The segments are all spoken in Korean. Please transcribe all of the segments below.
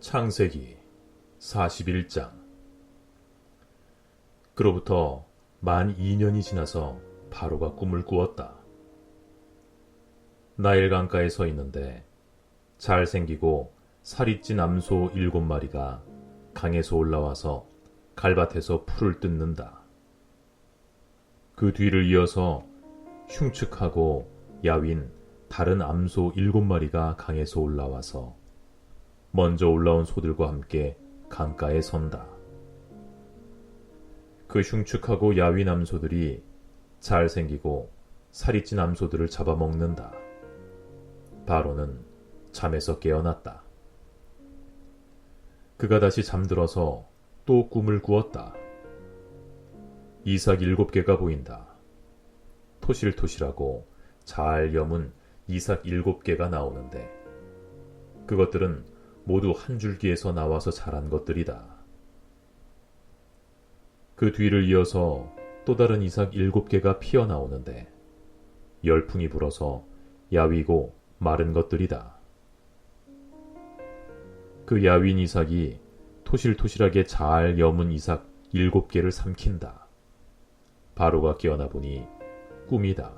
창세기 41장. 그로부터 만 2년이 지나서 바로가 꿈을 꾸었다. 나일 강가에 서 있는데 잘생기고 살이 찐 암소 7마리가 강에서 올라와서 갈밭에서 풀을 뜯는다. 그 뒤를 이어서 흉측하고 야윈 다른 암소 7마리가 강에서 올라와서 먼저 올라온 소들과 함께 강가에 선다. 그 흉측하고 야윈 암소들이 잘생기고 살이 찐 암소들을 잡아먹는다. 바로는 잠에서 깨어났다. 그가 다시 잠들어서 또 꿈을 꾸었다. 이삭 7개가 보인다. 토실토실하고 잘 여문 이삭 7개가 나오는데 그것들은 모두 한 줄기에서 나와서 자란 것들이다. 그 뒤를 이어서 또 다른 이삭 7개가 피어나오는데 열풍이 불어서 야위고 마른 것들이다. 그 야윈 이삭이 토실토실하게 잘 여문 이삭 7개를 삼킨다. 바로가 깨어나 보니 꿈이다.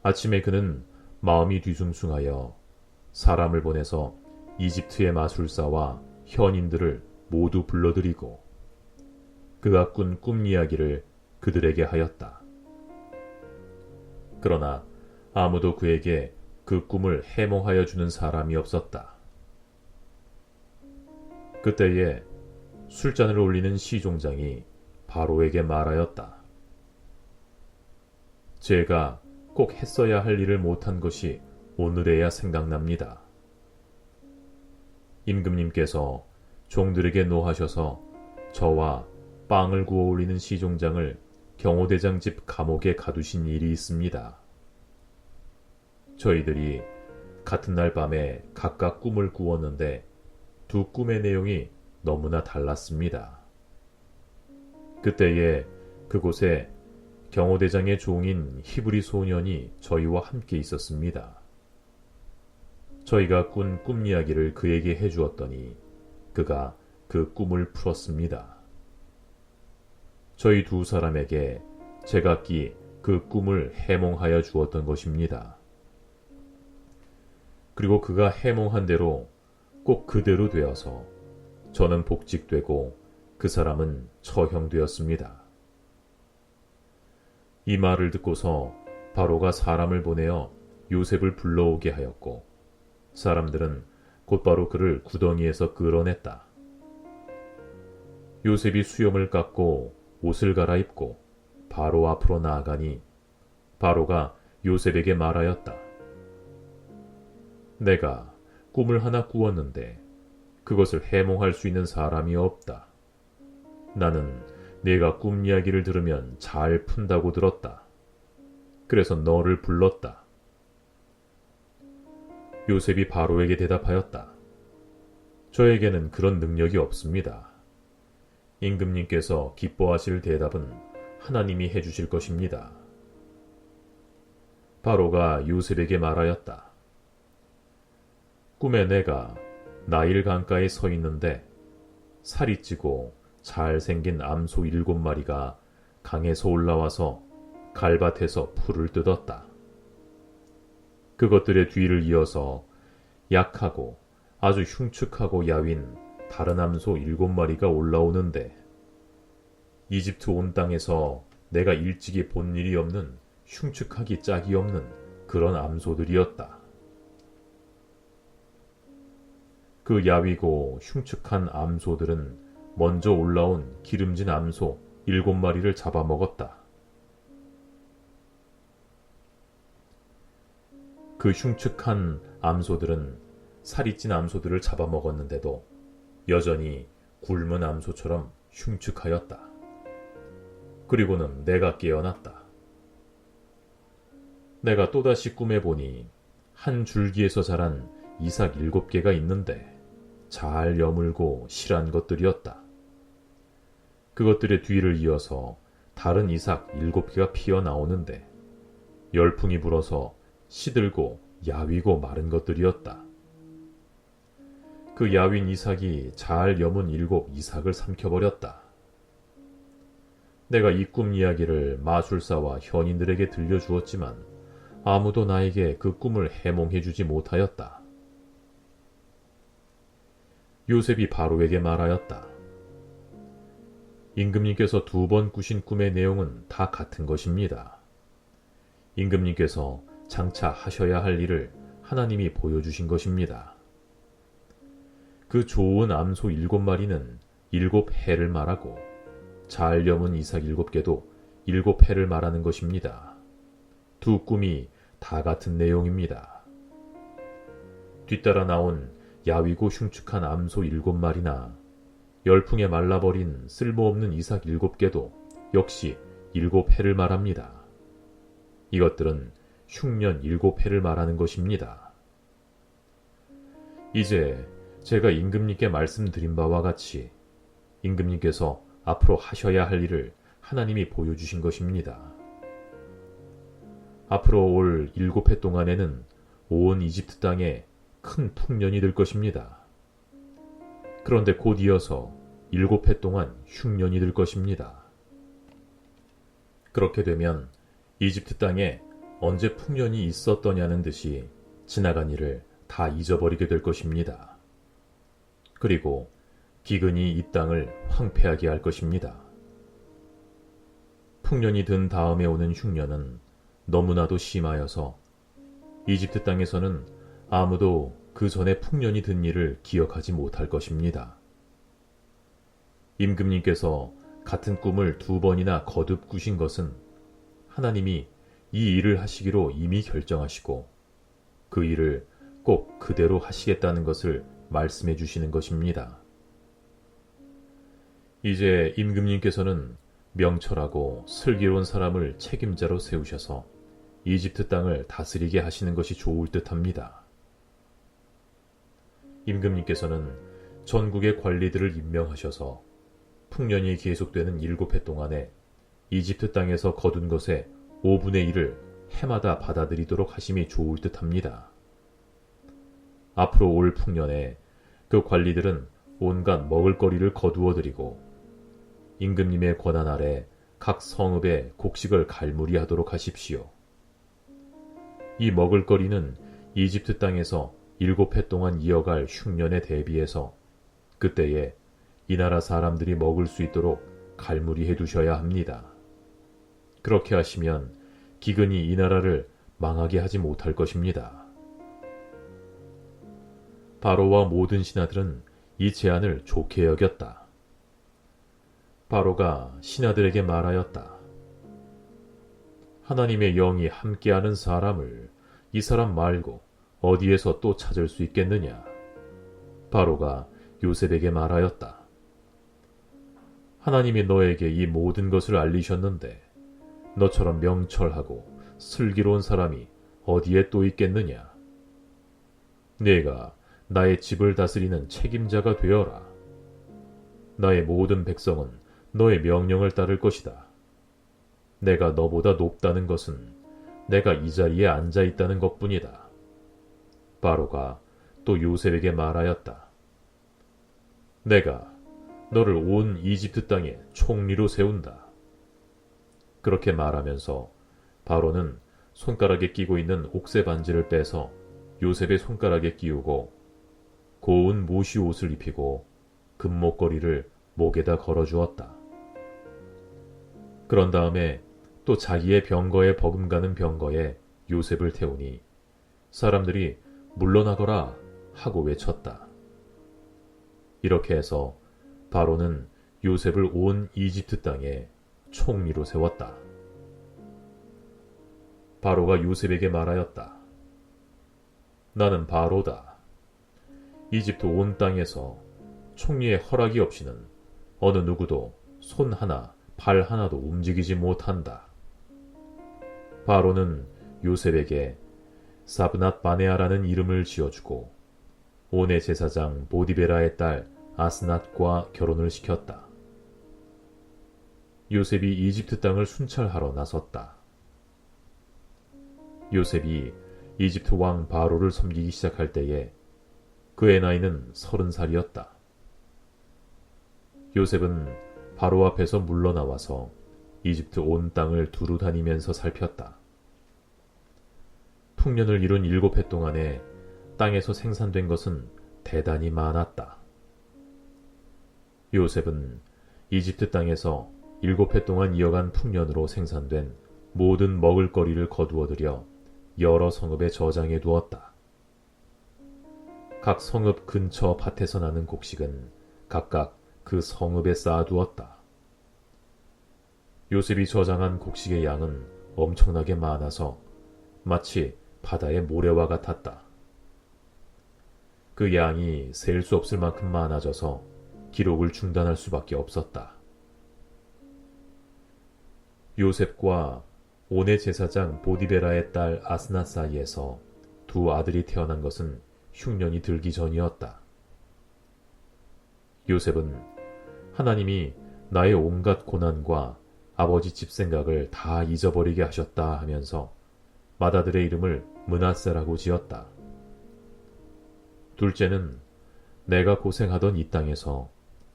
아침에 그는 마음이 뒤숭숭하여 사람을 보내서 이집트의 마술사와 현인들을 모두 불러들이고 그가 꾼 꿈 이야기를 그들에게 하였다. 그러나 아무도 그에게 그 꿈을 해몽하여 주는 사람이 없었다. 그때에 술잔을 올리는 시종장이 바로에게 말하였다. 제가 꼭 했어야 할 일을 못한 것이 오늘에야 생각납니다. 임금님께서 종들에게 노하셔서 저와 빵을 구워 올리는 시종장을 경호대장 집 감옥에 가두신 일이 있습니다. 저희들이 같은 날 밤에 각각 꿈을 꾸었는데 두 꿈의 내용이 너무나 달랐습니다. 그때에 그곳에 경호대장의 종인 히브리 소년이 저희와 함께 있었습니다. 저희가 꾼 꿈 이야기를 그에게 해주었더니 그가 그 꿈을 풀었습니다. 저희 두 사람에게 제각기 그 꿈을 해몽하여 주었던 것입니다. 그리고 그가 해몽한 대로 꼭 그대로 되어서 저는 복직되고 그 사람은 처형되었습니다. 이 말을 듣고서 바로가 사람을 보내어 요셉을 불러오게 하였고 사람들은 곧바로 그를 구덩이에서 끌어냈다. 요셉이 수염을 깎고 옷을 갈아입고 바로 앞으로 나아가니 바로가 요셉에게 말하였다. 내가 꿈을 하나 꾸었는데 그것을 해몽할 수 있는 사람이 없다. 나는 네가 꿈 이야기를 들으면 잘 푼다고 들었다. 그래서 너를 불렀다. 요셉이 바로에게 대답하였다. 저에게는 그런 능력이 없습니다. 임금님께서 기뻐하실 대답은 하나님이 해주실 것입니다. 바로가 요셉에게 말하였다. 꿈에 내가 나일 강가에 서 있는데 살이 찌고 잘생긴 암소 7마리가 강에서 올라와서 갈밭에서 풀을 뜯었다. 그것들의 뒤를 이어서 약하고 아주 흉측하고 야윈 다른 암소 7마리가 올라오는데 이집트 온 땅에서 내가 일찍이 본 일이 없는 흉측하기 짝이 없는 그런 암소들이었다. 그 야위고 흉측한 암소들은 먼저 올라온 기름진 암소 7마리를 잡아먹었다. 그 흉측한 암소들은 살이 찐 암소들을 잡아먹었는데도 여전히 굶은 암소처럼 흉측하였다. 그리고는 내가 깨어났다. 내가 또다시 꿈에 보니 한 줄기에서 자란 이삭 7개가 있는데 잘 여물고 실한 것들이었다. 그것들의 뒤를 이어서 다른 이삭 7개가 피어나오는데 열풍이 불어서 시들고 야위고 마른 것들이었다. 그 야윈 이삭이 잘 여문 7 이삭을 삼켜버렸다. 내가 이 꿈 이야기를 마술사와 현인들에게 들려주었지만 아무도 나에게 그 꿈을 해몽해주지 못하였다. 요셉이 바로에게 말하였다. 임금님께서 2번 꾸신 꿈의 내용은 다 같은 것입니다. 임금님께서 장차 하셔야 할 일을 하나님이 보여주신 것입니다. 그 좋은 암소 7마리는 7해를 말하고 잘 여문 이삭 7개도 7해를 말하는 것입니다. 2 꿈이 다 같은 내용입니다. 뒤따라 나온 야위고 흉측한 암소 7마리나 열풍에 말라버린 쓸모없는 이삭 7개도 역시 7해를 말합니다. 이것들은 흉년 7해를 말하는 것입니다. 이제 제가 임금님께 말씀드린 바와 같이 임금님께서 앞으로 하셔야 할 일을 하나님이 보여주신 것입니다. 앞으로 올 7해 동안에는 온 이집트 땅에 큰 풍년이 될 것입니다. 그런데 곧 이어서 7해 동안 흉년이 될 것입니다. 그렇게 되면 이집트 땅에 언제 풍년이 있었더냐는 듯이 지나간 일을 다 잊어버리게 될 것입니다. 그리고 기근이 이 땅을 황폐하게 할 것입니다. 풍년이 든 다음에 오는 흉년은 너무나도 심하여서 이집트 땅에서는 아무도 그 전에 풍년이 든 일을 기억하지 못할 것입니다. 임금님께서 같은 꿈을 2번이나 거듭 꾸신 것은 하나님이 이 일을 하시기로 이미 결정하시고 그 일을 꼭 그대로 하시겠다는 것을 말씀해 주시는 것입니다. 이제 임금님께서는 명철하고 슬기로운 사람을 책임자로 세우셔서 이집트 땅을 다스리게 하시는 것이 좋을 듯합니다. 임금님께서는 전국의 관리들을 임명하셔서 풍년이 계속되는 7해 동안에 이집트 땅에서 거둔 것의 5분의 1을 해마다 받아들이도록 하심이 좋을 듯합니다. 앞으로 올 풍년에 그 관리들은 온갖 먹을거리를 거두어들이고 임금님의 권한 아래 각 성읍에 곡식을 갈무리하도록 하십시오. 이 먹을거리는 이집트 땅에서 7해 동안 이어갈 흉년에 대비해서 그때에 이 나라 사람들이 먹을 수 있도록 갈무리해 두셔야 합니다. 그렇게 하시면 기근이 이 나라를 망하게 하지 못할 것입니다. 바로와 모든 신하들은 이 제안을 좋게 여겼다. 바로가 신하들에게 말하였다. 하나님의 영이 함께하는 사람을 이 사람 말고 어디에서 또 찾을 수 있겠느냐? 바로가 요셉에게 말하였다. 하나님이 너에게 이 모든 것을 알리셨는데 너처럼 명철하고 슬기로운 사람이 어디에 또 있겠느냐? 네가 나의 집을 다스리는 책임자가 되어라. 나의 모든 백성은 너의 명령을 따를 것이다. 내가 너보다 높다는 것은 내가 이 자리에 앉아 있다는 것뿐이다. 바로가 또 요셉에게 말하였다. 내가 너를 온 이집트 땅에 총리로 세운다. 그렇게 말하면서 바로는 손가락에 끼고 있는 옥새 반지를 빼서 요셉의 손가락에 끼우고 고운 모시 옷을 입히고 금목걸이를 목에다 걸어주었다. 그런 다음에 또 자기의 병거에 버금가는 병거에 요셉을 태우니 사람들이 물러나거라 하고 외쳤다. 이렇게 해서 바로는 요셉을 온 이집트 땅에 총리로 세웠다. 바로가 요셉에게 말하였다. 나는 바로다. 이집트 온 땅에서 총리의 허락이 없이는 어느 누구도 손 하나, 발 하나도 움직이지 못한다. 바로는 요셉에게 사브낫 바네아라는 이름을 지어주고 온의 제사장 보디베라의 딸 아스낫과 결혼을 시켰다. 요셉이 이집트 땅을 순찰하러 나섰다. 요셉이 이집트 왕 바로를 섬기기 시작할 때에 그의 나이는 30살이었다. 요셉은 바로 앞에서 물러나와서 이집트 온 땅을 두루 다니면서 살폈다. 풍년을 이룬 7해 동안에 땅에서 생산된 것은 대단히 많았다. 요셉은 이집트 땅에서 7해 동안 이어간 풍년으로 생산된 모든 먹을거리를 거두어들여 여러 성읍에 저장해 두었다. 각 성읍 근처 밭에서 나는 곡식은 각각 그 성읍에 쌓아두었다. 요셉이 저장한 곡식의 양은 엄청나게 많아서 마치 바다의 모래와 같았다. 그 양이 셀 수 없을 만큼 많아져서 기록을 중단할 수밖에 없었다. 요셉과 온의 제사장 보디베라의 딸 아스나 사이에서 두 아들이 태어난 것은 흉년이 들기 전이었다. 요셉은 하나님이 나의 온갖 고난과 아버지 집 생각을 다 잊어버리게 하셨다 하면서 맏아들의 이름을 므낫세라고 지었다. 둘째는 내가 고생하던 이 땅에서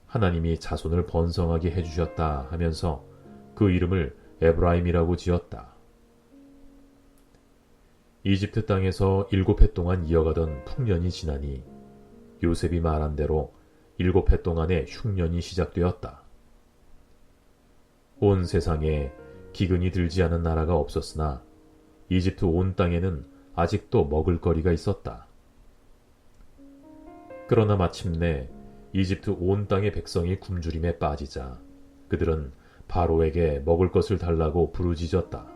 하나님이 자손을 번성하게 해주셨다 하면서 그 이름을 에브라임이라고 지었다. 이집트 땅에서 7해 동안 이어가던 풍년이 지나니 요셉이 말한 대로 7해 동안의 흉년이 시작되었다. 온 세상에 기근이 들지 않은 나라가 없었으나 이집트 온 땅에는 아직도 먹을거리가 있었다. 그러나 마침내 이집트 온 땅의 백성이 굶주림에 빠지자 그들은 바로에게 먹을 것을 달라고 부르짖었다.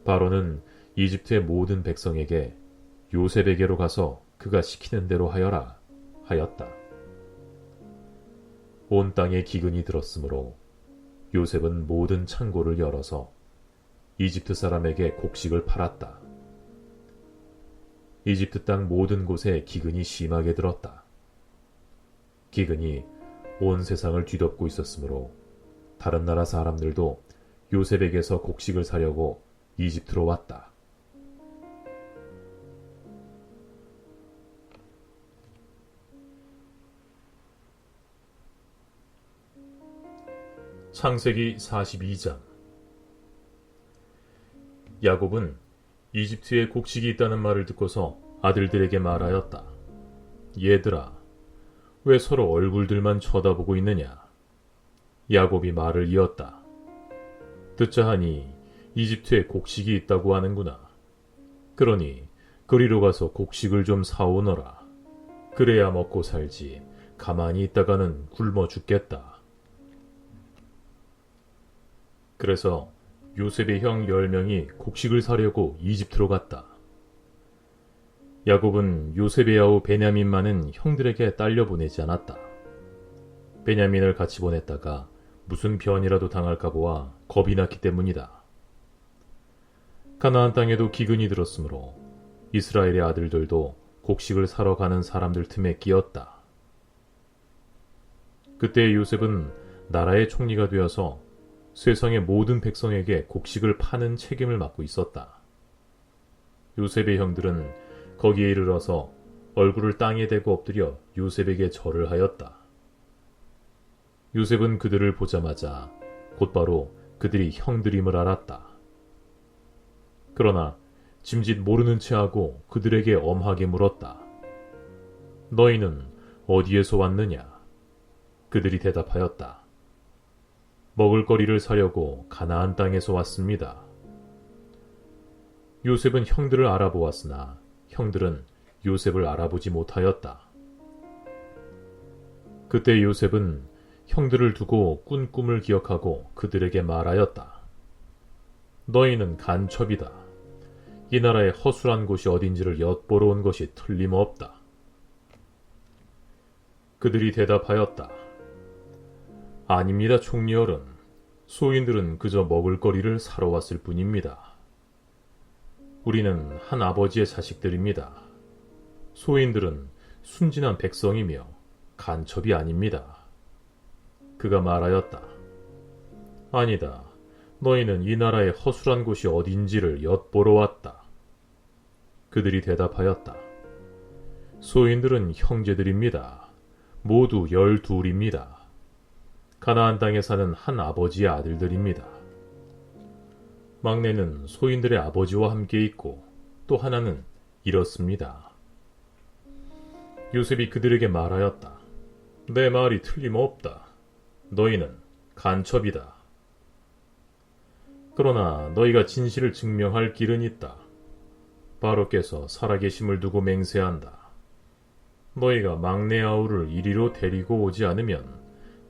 바로는 이집트의 모든 백성에게 요셉에게로 가서 그가 시키는 대로 하여라 하였다. 온 땅에 기근이 들었으므로 요셉은 모든 창고를 열어서 이집트 사람에게 곡식을 팔았다. 이집트 땅 모든 곳에 기근이 심하게 들었다. 기근이 온 세상을 뒤덮고 있었으므로 다른 나라 사람들도 요셉에게서 곡식을 사려고 이집트로 왔다. 창세기 42장. 야곱은 이집트에 곡식이 있다는 말을 듣고서 아들들에게 말하였다. 얘들아, 왜 서로 얼굴들만 쳐다보고 있느냐? 야곱이 말을 이었다. 듣자 하니 이집트에 곡식이 있다고 하는구나. 그러니 그리로 가서 곡식을 좀 사오너라. 그래야 먹고 살지. 가만히 있다가는 굶어 죽겠다. 그래서 요셉의 형 10명이 곡식을 사려고 이집트로 갔다. 야곱은 요셉의 아우 베냐민만은 형들에게 딸려 보내지 않았다. 베냐민을 같이 보냈다가 무슨 변이라도 당할까 보아 겁이 났기 때문이다. 가나안 땅에도 기근이 들었으므로 이스라엘의 아들들도 곡식을 사러 가는 사람들 틈에 끼었다. 그때 요셉은 나라의 총리가 되어서 세상의 모든 백성에게 곡식을 파는 책임을 맡고 있었다. 요셉의 형들은 거기에 이르러서 얼굴을 땅에 대고 엎드려 요셉에게 절을 하였다. 요셉은 그들을 보자마자 곧바로 그들이 형들임을 알았다. 그러나 짐짓 모르는 체하고 그들에게 엄하게 물었다. 너희는 어디에서 왔느냐? 그들이 대답하였다. 먹을거리를 사려고 가나안 땅에서 왔습니다. 요셉은 형들을 알아보았으나 형들은 요셉을 알아보지 못하였다. 그때 요셉은 형들을 두고 꾼 꿈을 기억하고 그들에게 말하였다. 너희는 간첩이다. 이 나라의 허술한 곳이 어딘지를 엿보러 온 것이 틀림없다. 그들이 대답하였다. 아닙니다, 총리어른. 소인들은 그저 먹을거리를 사러 왔을 뿐입니다. 우리는 한 아버지의 자식들입니다. 소인들은 순진한 백성이며 간첩이 아닙니다. 그가 말하였다. 아니다. 너희는 이 나라의 허술한 곳이 어딘지를 엿보러 왔다. 그들이 대답하였다. 소인들은 형제들입니다. 모두 12입니다. 가나안 땅에 사는 한 아버지의 아들들입니다. 막내는 소인들의 아버지와 함께 있고 또 하나는 이렇습니다. 요셉이 그들에게 말하였다. 내 말이 틀림없다. 너희는 간첩이다. 그러나 너희가 진실을 증명할 길은 있다. 바로께서 살아계심을 두고 맹세한다. 너희가 막내 아우를 이리로 데리고 오지 않으면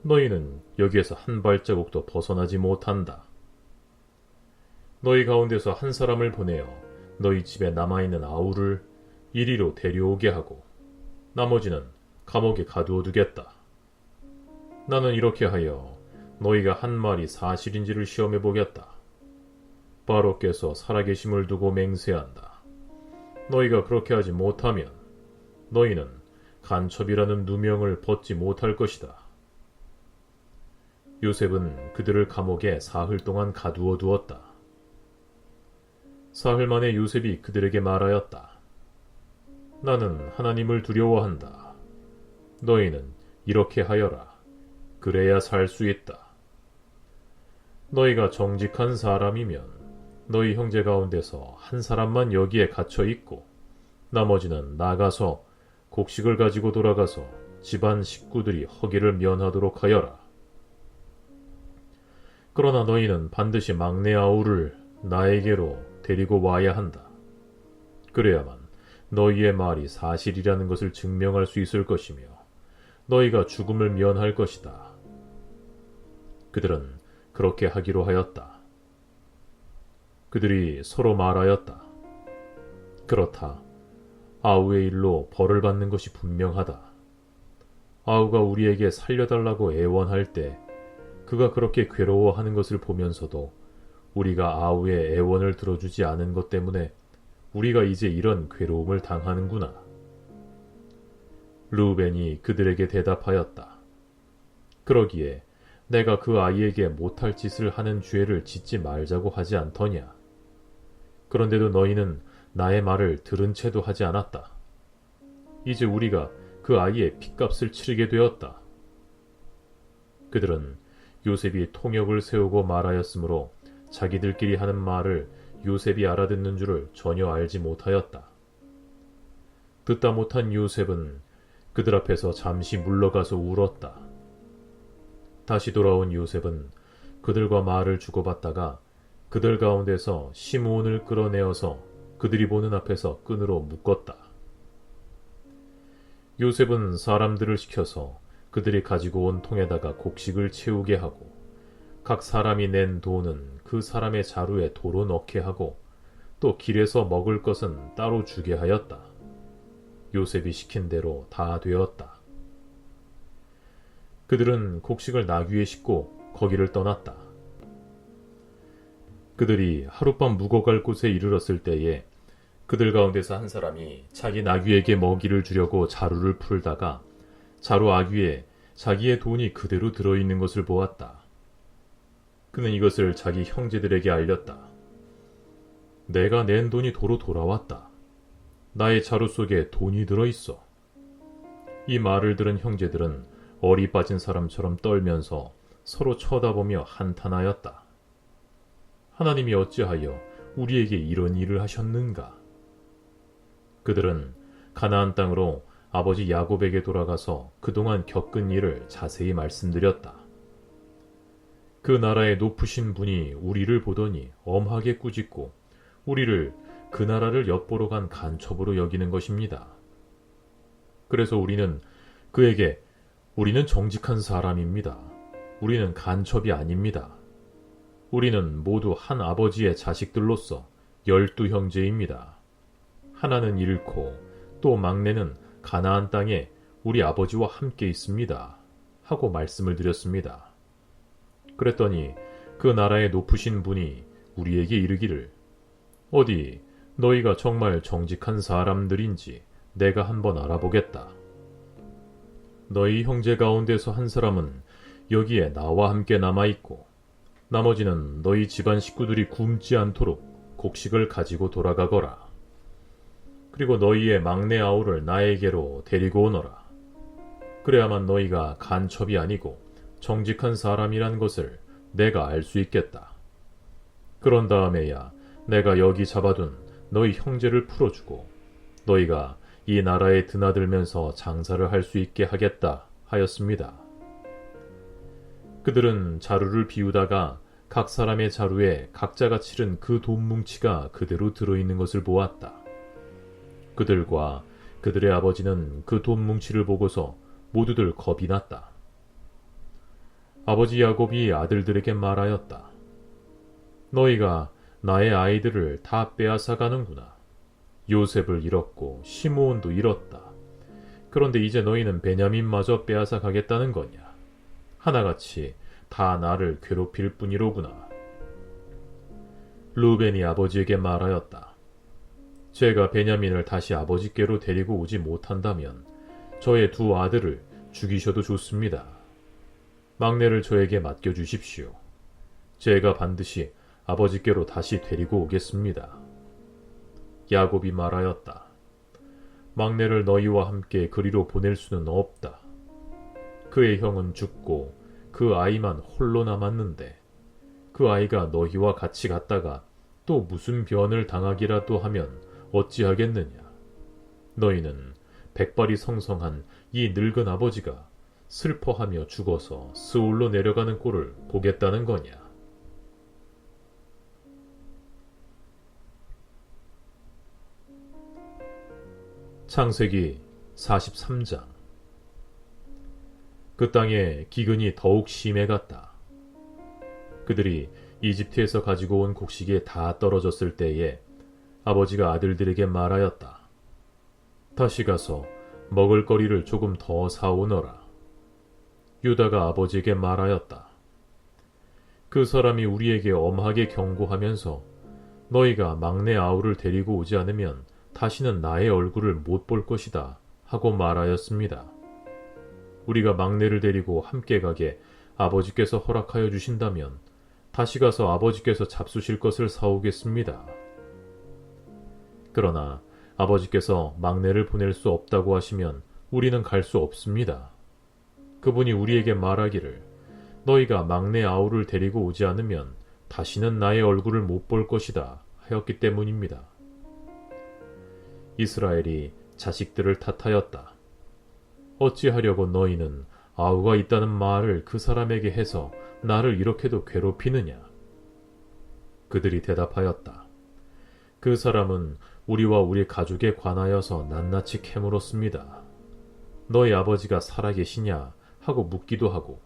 너희는 여기에서 한 발자국도 벗어나지 못한다. 너희 가운데서 한 사람을 보내어 너희 집에 남아있는 아우를 이리로 데려오게 하고 나머지는 감옥에 가두어 두겠다. 나는 이렇게 하여 너희가 한 말이 사실인지를 시험해 보겠다. 바로께서 살아계심을 두고 맹세한다. 너희가 그렇게 하지 못하면 너희는 간첩이라는 누명을 벗지 못할 것이다. 요셉은 그들을 감옥에 사흘 동안 가두어 두었다. 사흘 만에 요셉이 그들에게 말하였다. 나는 하나님을 두려워한다. 너희는 이렇게 하여라. 그래야 살 수 있다. 너희가 정직한 사람이면 너희 형제 가운데서 한 사람만 여기에 갇혀 있고 나머지는 나가서 곡식을 가지고 돌아가서 집안 식구들이 허기를 면하도록 하여라. 그러나 너희는 반드시 막내 아우를 나에게로 데리고 와야 한다. 그래야만 너희의 말이 사실이라는 것을 증명할 수 있을 것이며 너희가 죽음을 면할 것이다. 그들은 그렇게 하기로 하였다. 그들이 서로 말하였다. 그렇다. 아우의 일로 벌을 받는 것이 분명하다. 아우가 우리에게 살려달라고 애원할 때 그가 그렇게 괴로워하는 것을 보면서도 우리가 아우의 애원을 들어주지 않은 것 때문에 우리가 이제 이런 괴로움을 당하는구나. 르우벤이 그들에게 대답하였다. 그러기에 내가 그 아이에게 못할 짓을 하는 죄를 짓지 말자고 하지 않더냐. 그런데도 너희는 나의 말을 들은 채도 하지 않았다. 이제 우리가 그 아이의 핏값을 치르게 되었다. 그들은 요셉이 통역을 세우고 말하였으므로 자기들끼리 하는 말을 요셉이 알아듣는 줄을 전혀 알지 못하였다. 듣다 못한 요셉은 그들 앞에서 잠시 물러가서 울었다. 다시 돌아온 요셉은 그들과 말을 주고받다가 그들 가운데서 시므온을 끌어내어서 그들이 보는 앞에서 끈으로 묶었다. 요셉은 사람들을 시켜서 그들이 가지고 온 통에다가 곡식을 채우게 하고 각 사람이 낸 돈은 그 사람의 자루에 도로 넣게 하고 또 길에서 먹을 것은 따로 주게 하였다. 요셉이 시킨 대로 다 되었다. 그들은 곡식을 나귀에 싣고 거기를 떠났다. 그들이 하룻밤 묵어갈 곳에 이르렀을 때에 그들 가운데서 한 사람이 자기 나귀에게 먹이를 주려고 자루를 풀다가 자루 아귀에 자기의 돈이 그대로 들어있는 것을 보았다. 그는 이것을 자기 형제들에게 알렸다. 내가 낸 돈이 도로 돌아왔다. 나의 자루 속에 돈이 들어있어. 이 말을 들은 형제들은 얼이 빠진 사람처럼 떨면서 서로 쳐다보며 한탄하였다. 하나님이 어찌하여 우리에게 이런 일을 하셨는가? 그들은 가나안 땅으로 아버지 야곱에게 돌아가서 그동안 겪은 일을 자세히 말씀드렸다. 그 나라의 높으신 분이 우리를 보더니 엄하게 꾸짖고 우리를 그 나라를 엿보러 간 간첩으로 여기는 것입니다. 그래서 우리는 그에게 우리는 정직한 사람입니다. 우리는 간첩이 아닙니다. 우리는 모두 한 아버지의 자식들로서 12형제입니다. 하나는 잃고 또 막내는 가나안 땅에 우리 아버지와 함께 있습니다. 하고 말씀을 드렸습니다. 그랬더니 그 나라의 높으신 분이 우리에게 이르기를 어디 너희가 정말 정직한 사람들인지 내가 한번 알아보겠다. 너희 형제 가운데서 한 사람은 여기에 나와 함께 남아있고 나머지는 너희 집안 식구들이 굶지 않도록 곡식을 가지고 돌아가거라. 그리고 너희의 막내 아우를 나에게로 데리고 오너라. 그래야만 너희가 간첩이 아니고 정직한 사람이란 것을 내가 알 수 있겠다. 그런 다음에야 내가 여기 잡아둔 너희 형제를 풀어주고 너희가 이 나라에 드나들면서 장사를 할 수 있게 하겠다 하였습니다. 그들은 자루를 비우다가 각 사람의 자루에 각자가 치른 그 돈 뭉치가 그대로 들어있는 것을 보았다. 그들과 그들의 아버지는 그 돈 뭉치를 보고서 모두들 겁이 났다. 아버지 야곱이 아들들에게 말하였다. 너희가 나의 아이들을 다 빼앗아 가는구나. 요셉을 잃었고 시므온도 잃었다. 그런데 이제 너희는 베냐민마저 빼앗아 가겠다는 거냐. 하나같이 다 나를 괴롭힐 뿐이로구나. 루벤이 아버지에게 말하였다. 제가 베냐민을 다시 아버지께로 데리고 오지 못한다면 저의 두 아들을 죽이셔도 좋습니다. 막내를 저에게 맡겨주십시오. 제가 반드시 아버지께로 다시 데리고 오겠습니다. 야곱이 말하였다. 막내를 너희와 함께 그리로 보낼 수는 없다. 그의 형은 죽고 그 아이만 홀로 남았는데 그 아이가 너희와 같이 갔다가 또 무슨 변을 당하기라도 하면 어찌하겠느냐. 너희는 백발이 성성한 이 늙은 아버지가 슬퍼하며 죽어서 스올로 내려가는 꼴을 보겠다는 거냐. 창세기 43장. 그 땅에 기근이 더욱 심해갔다. 그들이 이집트에서 가지고 온 곡식이 다 떨어졌을 때에 아버지가 아들들에게 말하였다. 다시 가서 먹을거리를 조금 더 사오너라. 유다가 아버지에게 말하였다. 그 사람이 우리에게 엄하게 경고하면서 너희가 막내 아우를 데리고 오지 않으면 다시는 나의 얼굴을 못 볼 것이다 하고 말하였습니다. 우리가 막내를 데리고 함께 가게 아버지께서 허락하여 주신다면 다시 가서 아버지께서 잡수실 것을 사오겠습니다. 그러나 아버지께서 막내를 보낼 수 없다고 하시면 우리는 갈 수 없습니다. 그분이 우리에게 말하기를 너희가 막내 아우를 데리고 오지 않으면 다시는 나의 얼굴을 못 볼 것이다 하였기 때문입니다. 이스라엘이 자식들을 탓하였다. 어찌하려고 너희는 아우가 있다는 말을 그 사람에게 해서 나를 이렇게도 괴롭히느냐. 그들이 대답하였다. 그 사람은 우리와 우리 가족에 관하여서 낱낱이 캐물었습니다. 너희 아버지가 살아계시냐 하고 묻기도 하고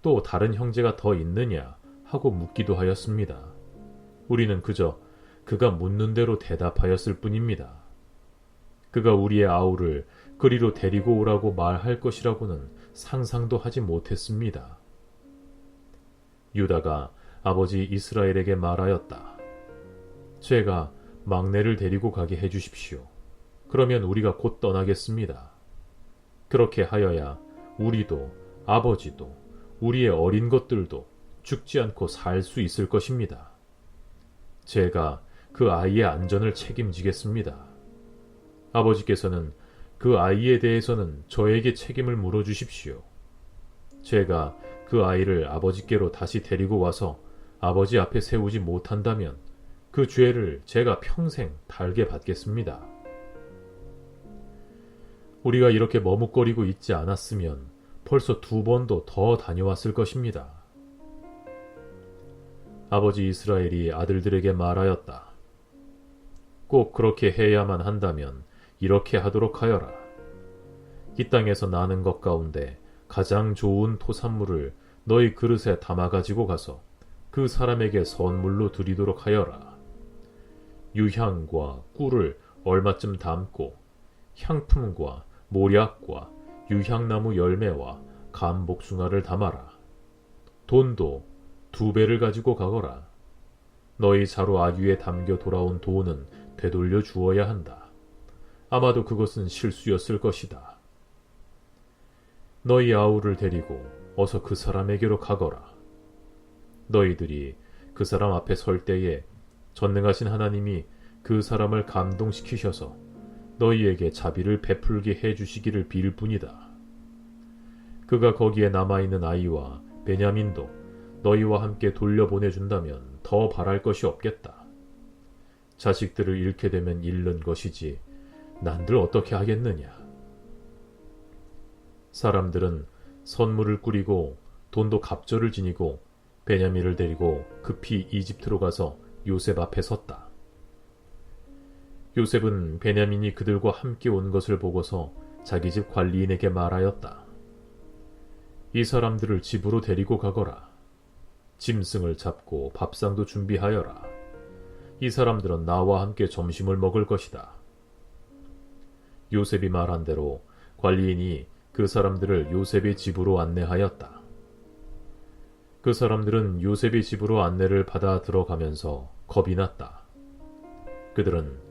또 다른 형제가 더 있느냐 하고 묻기도 하였습니다. 우리는 그저 그가 묻는 대로 대답하였을 뿐입니다. 그가 우리의 아우를 그리로 데리고 오라고 말할 것이라고는 상상도 하지 못했습니다. 유다가 아버지 이스라엘에게 말하였다. 제가 막내를 데리고 가게 해주십시오. 그러면 우리가 곧 떠나겠습니다. 그렇게 하여야 우리도 아버지도 우리의 어린 것들도 죽지 않고 살 수 있을 것입니다. 제가 그 아이의 안전을 책임지겠습니다. 아버지께서는 그 아이에 대해서는 저에게 책임을 물어주십시오. 제가 그 아이를 아버지께로 다시 데리고 와서 아버지 앞에 세우지 못한다면 그 죄를 제가 평생 달게 받겠습니다. 우리가 이렇게 머뭇거리고 있지 않았으면 벌써 2번도 더 다녀왔을 것입니다. 아버지 이스라엘이 아들들에게 말하였다. 꼭 그렇게 해야만 한다면 이렇게 하도록 하여라. 이 땅에서 나는 것 가운데 가장 좋은 토산물을 너희 그릇에 담아가지고 가서 그 사람에게 선물로 드리도록 하여라. 유향과 꿀을 얼마쯤 담고 향품과 모략과 유향나무 열매와 감복숭아를 담아라. 돈도 2배를 가지고 가거라. 너희 자루 아귀에 담겨 돌아온 돈은 되돌려 주어야 한다. 아마도 그것은 실수였을 것이다. 너희 아우를 데리고 어서 그 사람에게로 가거라. 너희들이 그 사람 앞에 설 때에 전능하신 하나님이 그 사람을 감동시키셔서 너희에게 자비를 베풀게 해주시기를 빌 뿐이다. 그가 거기에 남아있는 아이와 베냐민도 너희와 함께 돌려보내준다면 더 바랄 것이 없겠다. 자식들을 잃게 되면 잃는 것이지 난들 어떻게 하겠느냐. 사람들은 선물을 꾸리고 돈도 갑절을 지니고 베냐민을 데리고 급히 이집트로 가서 요셉 앞에 섰다. 요셉은 베냐민이 그들과 함께 온 것을 보고서 자기 집 관리인에게 말하였다. 이 사람들을 집으로 데리고 가거라. 짐승을 잡고 밥상도 준비하여라. 이 사람들은 나와 함께 점심을 먹을 것이다. 요셉이 말한 대로 관리인이 그 사람들을 요셉의 집으로 안내하였다. 그 사람들은 요셉의 집으로 안내를 받아 들어가면서 겁이 났다. 그들은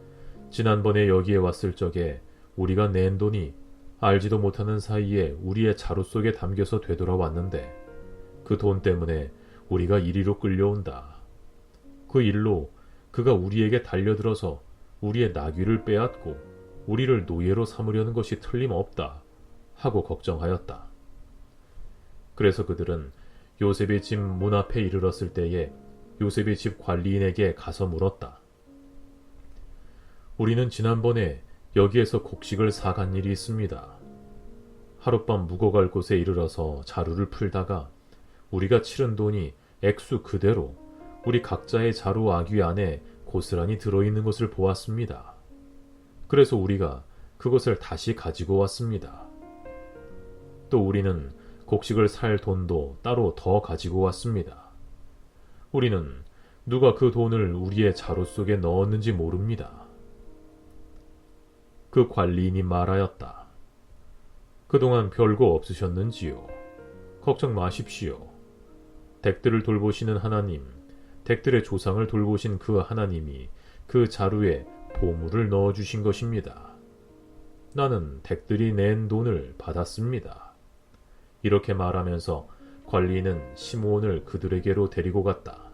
지난번에 여기에 왔을 적에 우리가 낸 돈이 알지도 못하는 사이에 우리의 자루 속에 담겨서 되돌아왔는데 그 돈 때문에 우리가 이리로 끌려온다. 그 일로 그가 우리에게 달려들어서 우리의 나귀를 빼앗고 우리를 노예로 삼으려는 것이 틀림없다 하고 걱정하였다. 그래서 그들은 요셉의 집 문 앞에 이르렀을 때에 요셉의 집 관리인에게 가서 물었다. 우리는 지난번에 여기에서 곡식을 사간 일이 있습니다. 하룻밤 묵어갈 곳에 이르러서 자루를 풀다가 우리가 치른 돈이 액수 그대로 우리 각자의 자루 아귀 안에 고스란히 들어있는 것을 보았습니다. 그래서 우리가 그것을 다시 가지고 왔습니다. 또 우리는 곡식을 살 돈도 따로 더 가지고 왔습니다. 우리는 누가 그 돈을 우리의 자루 속에 넣었는지 모릅니다. 그 관리인이 말하였다. 그동안 별거 없으셨는지요? 걱정 마십시오. 댁들을 돌보시는 하나님, 댁들의 조상을 돌보신 그 하나님이 그 자루에 보물을 넣어주신 것입니다. 나는 댁들이 낸 돈을 받았습니다. 이렇게 말하면서 관리인은 시므온을 그들에게로 데리고 갔다.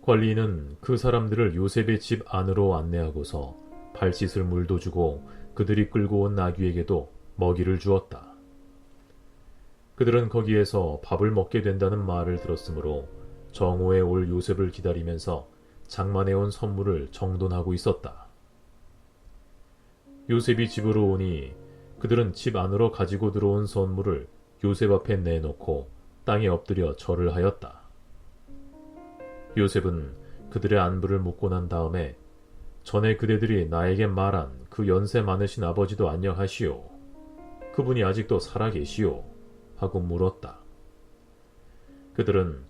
관리인은 그 사람들을 요셉의 집 안으로 안내하고서 발 씻을 물도 주고 그들이 끌고 온 나귀에게도 먹이를 주었다. 그들은 거기에서 밥을 먹게 된다는 말을 들었으므로 정오에 올 요셉을 기다리면서 장만해 온 선물을 정돈하고 있었다. 요셉이 집으로 오니 그들은 집 안으로 가지고 들어온 선물을 요셉 앞에 내놓고 땅에 엎드려 절을 하였다. 요셉은 그들의 안부를 묻고 난 다음에 전에 그대들이 나에게 말한 그 연세 많으신 아버지도 안녕하시오. 그분이 아직도 살아계시오. 하고 물었다. 그들은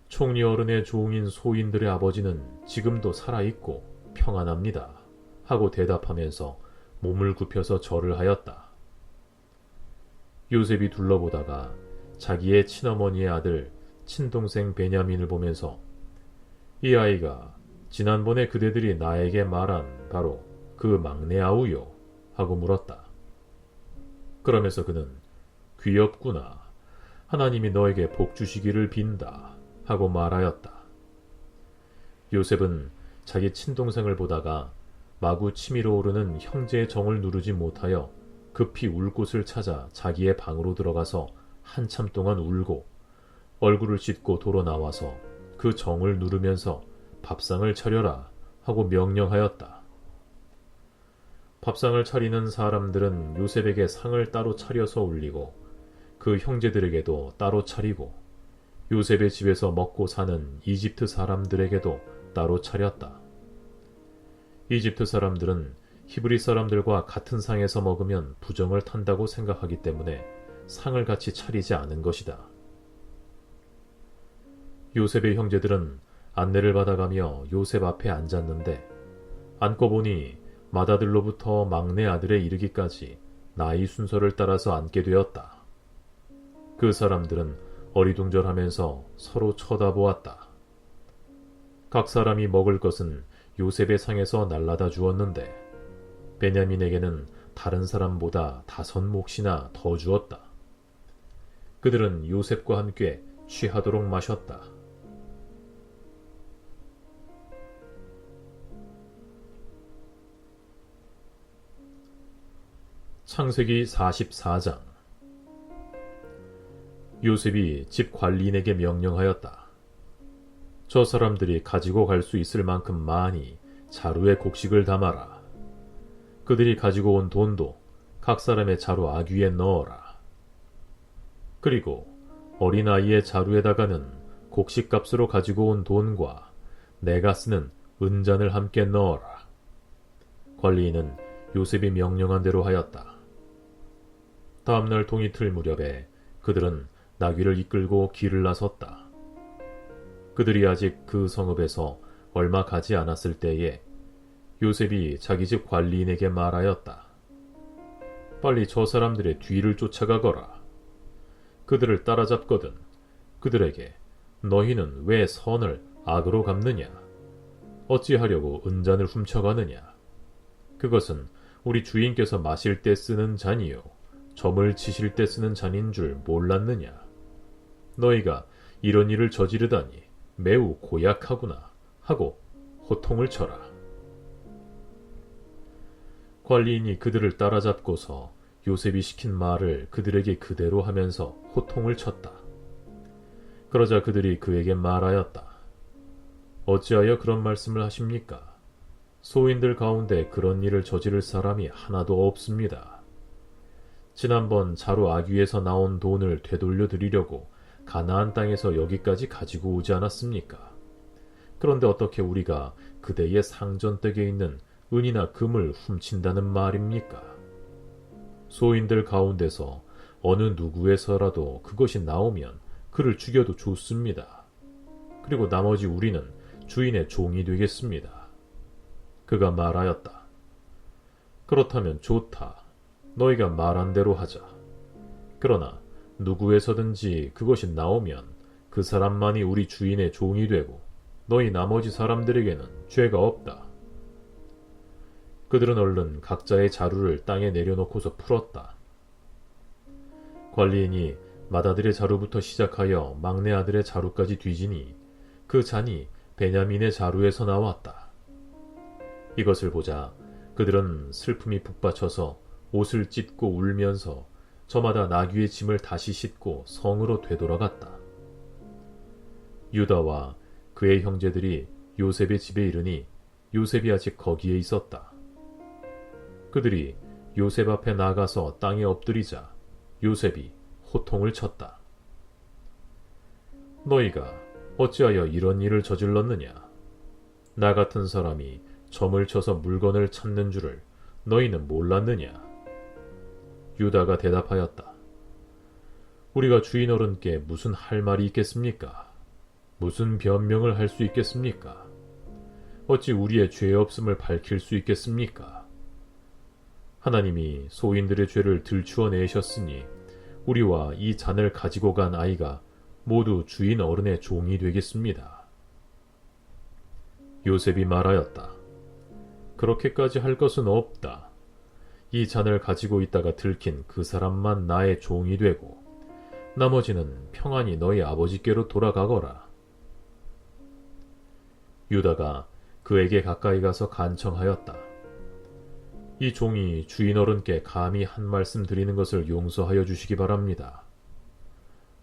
총리 어른의 종인 소인들의 아버지는 지금도 살아있고 평안합니다. 하고 대답하면서 몸을 굽혀서 절을 하였다. 요셉이 둘러보다가 자기의 친어머니의 아들 친동생 베냐민을 보면서 이 아이가 지난번에 그대들이 나에게 말한 바로 그 막내 아우요? 하고 물었다. 그러면서 그는 귀엽구나. 하나님이 너에게 복 주시기를 빈다. 하고 말하였다. 요셉은 자기 친동생을 보다가 마구 치밀어 오르는 형제의 정을 누르지 못하여 급히 울 곳을 찾아 자기의 방으로 들어가서 한참 동안 울고 얼굴을 씻고 돌아 나와서 그 정을 누르면서 밥상을 차려라 하고 명령하였다. 밥상을 차리는 사람들은 요셉에게 상을 따로 차려서 올리고 그 형제들에게도 따로 차리고 요셉의 집에서 먹고 사는 이집트 사람들에게도 따로 차렸다. 이집트 사람들은 히브리 사람들과 같은 상에서 먹으면 부정을 탄다고 생각하기 때문에 상을 같이 차리지 않은 것이다. 요셉의 형제들은 안내를 받아가며 요셉 앞에 앉았는데 앉고 보니 맏아들로부터 막내 아들에 이르기까지 나이 순서를 따라서 앉게 되었다. 그 사람들은 어리둥절하면서 서로 쳐다보았다. 각 사람이 먹을 것은 요셉의 상에서 날라다 주었는데 베냐민에게는 다른 사람보다 5몫이나 더 주었다. 그들은 요셉과 함께 취하도록 마셨다. 창세기 44장. 요셉이 집 관리인에게 명령하였다. 저 사람들이 가지고 갈 수 있을 만큼 많이 자루에 곡식을 담아라. 그들이 가지고 온 돈도 각 사람의 자루 아귀에 넣어라. 그리고 어린아이의 자루에다가는 곡식값으로 가지고 온 돈과 내가 쓰는 은잔을 함께 넣어라. 관리인은 요셉이 명령한 대로 하였다. 다음날 동이틀 무렵에 그들은 나귀를 이끌고 길을 나섰다. 그들이 아직 그 성읍에서 얼마 가지 않았을 때에 요셉이 자기 집 관리인에게 말하였다. 빨리 저 사람들의 뒤를 쫓아가거라. 그들을 따라잡거든 그들에게 너희는 왜 선을 악으로 갚느냐? 어찌하려고 은잔을 훔쳐가느냐? 그것은 우리 주인께서 마실 때 쓰는 잔이요 점을 치실 때 쓰는 잔인 줄 몰랐느냐? 너희가 이런 일을 저지르다니 매우 고약하구나 하고 호통을 쳐라. 관리인이 그들을 따라잡고서 요셉이 시킨 말을 그들에게 그대로 하면서 호통을 쳤다. 그러자 그들이 그에게 말하였다. 어찌하여 그런 말씀을 하십니까? 소인들 가운데 그런 일을 저지를 사람이 하나도 없습니다. 지난번 자루 아귀에서 나온 돈을 되돌려 드리려고 가나안 땅에서 여기까지 가지고 오지 않았습니까? 그런데 어떻게 우리가 그대의 상전댁에 있는 은이나 금을 훔친다는 말입니까? 소인들 가운데서 어느 누구에서라도 그것이 나오면 그를 죽여도 좋습니다. 그리고 나머지 우리는 주인의 종이 되겠습니다. 그가 말하였다. 그렇다면 좋다. 너희가 말한 대로 하자. 그러나 누구에서든지 그것이 나오면 그 사람만이 우리 주인의 종이 되고 너희 나머지 사람들에게는 죄가 없다. 그들은 얼른 각자의 자루를 땅에 내려놓고서 풀었다. 관리인이 맏아들의 자루부터 시작하여 막내 아들의 자루까지 뒤지니 그 잔이 베냐민의 자루에서 나왔다. 이것을 보자 그들은 슬픔이 북받쳐서 옷을 찢고 울면서 저마다 나귀의 짐을 다시 싣고 성으로 되돌아갔다. 유다와 그의 형제들이 요셉의 집에 이르니 요셉이 아직 거기에 있었다. 그들이 요셉 앞에 나가서 땅에 엎드리자 요셉이 호통을 쳤다. 너희가 어찌하여 이런 일을 저질렀느냐? 나 같은 사람이 점을 쳐서 물건을 찾는 줄을 너희는 몰랐느냐? 유다가 대답하였다. 우리가 주인 어른께 무슨 할 말이 있겠습니까? 무슨 변명을 할 수 있겠습니까? 어찌 우리의 죄 없음을 밝힐 수 있겠습니까? 하나님이 소인들의 죄를 들추어 내셨으니 우리와 이 잔을 가지고 간 아이가 모두 주인 어른의 종이 되겠습니다. 요셉이 말하였다. 그렇게까지 할 것은 없다. 이 잔을 가지고 있다가 들킨 그 사람만 나의 종이 되고 나머지는 평안히 너희 아버지께로 돌아가거라. 유다가 그에게 가까이 가서 간청하였다. 이 종이 주인 어른께 감히 한 말씀 드리는 것을 용서하여 주시기 바랍니다.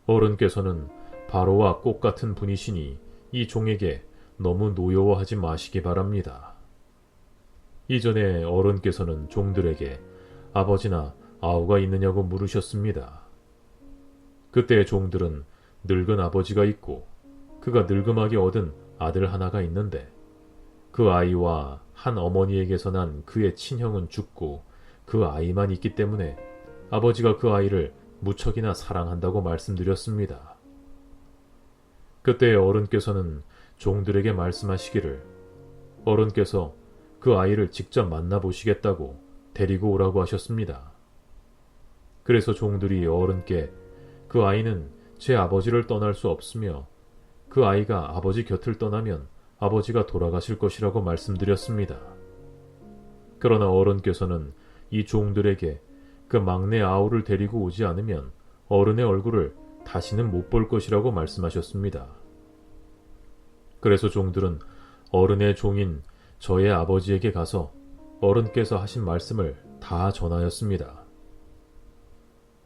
어른께서는 바로와 꽃 같은 분이시니 이 종에게 너무 노여워하지 마시기 바랍니다. 이전에 어른께서는 종들에게 아버지나 아우가 있느냐고 물으셨습니다. 그때 종들은 늙은 아버지가 있고 그가 늙음하게 얻은 아들 하나가 있는데 그 아이와 한 어머니에게서 난 그의 친형은 죽고 그 아이만 있기 때문에 아버지가 그 아이를 무척이나 사랑한다고 말씀드렸습니다. 그때 어른께서는 종들에게 말씀하시기를 어른께서 그 아이를 직접 만나보시겠다고 데리고 오라고 하셨습니다. 그래서 종들이 어른께 그 아이는 제 아버지를 떠날 수 없으며 그 아이가 아버지 곁을 떠나면 아버지가 돌아가실 것이라고 말씀드렸습니다. 그러나 어른께서는 이 종들에게 그 막내 아우를 데리고 오지 않으면 어른의 얼굴을 다시는 못 볼 것이라고 말씀하셨습니다. 그래서 종들은 어른의 종인 저의 아버지에게 가서 어른께서 하신 말씀을 다 전하였습니다.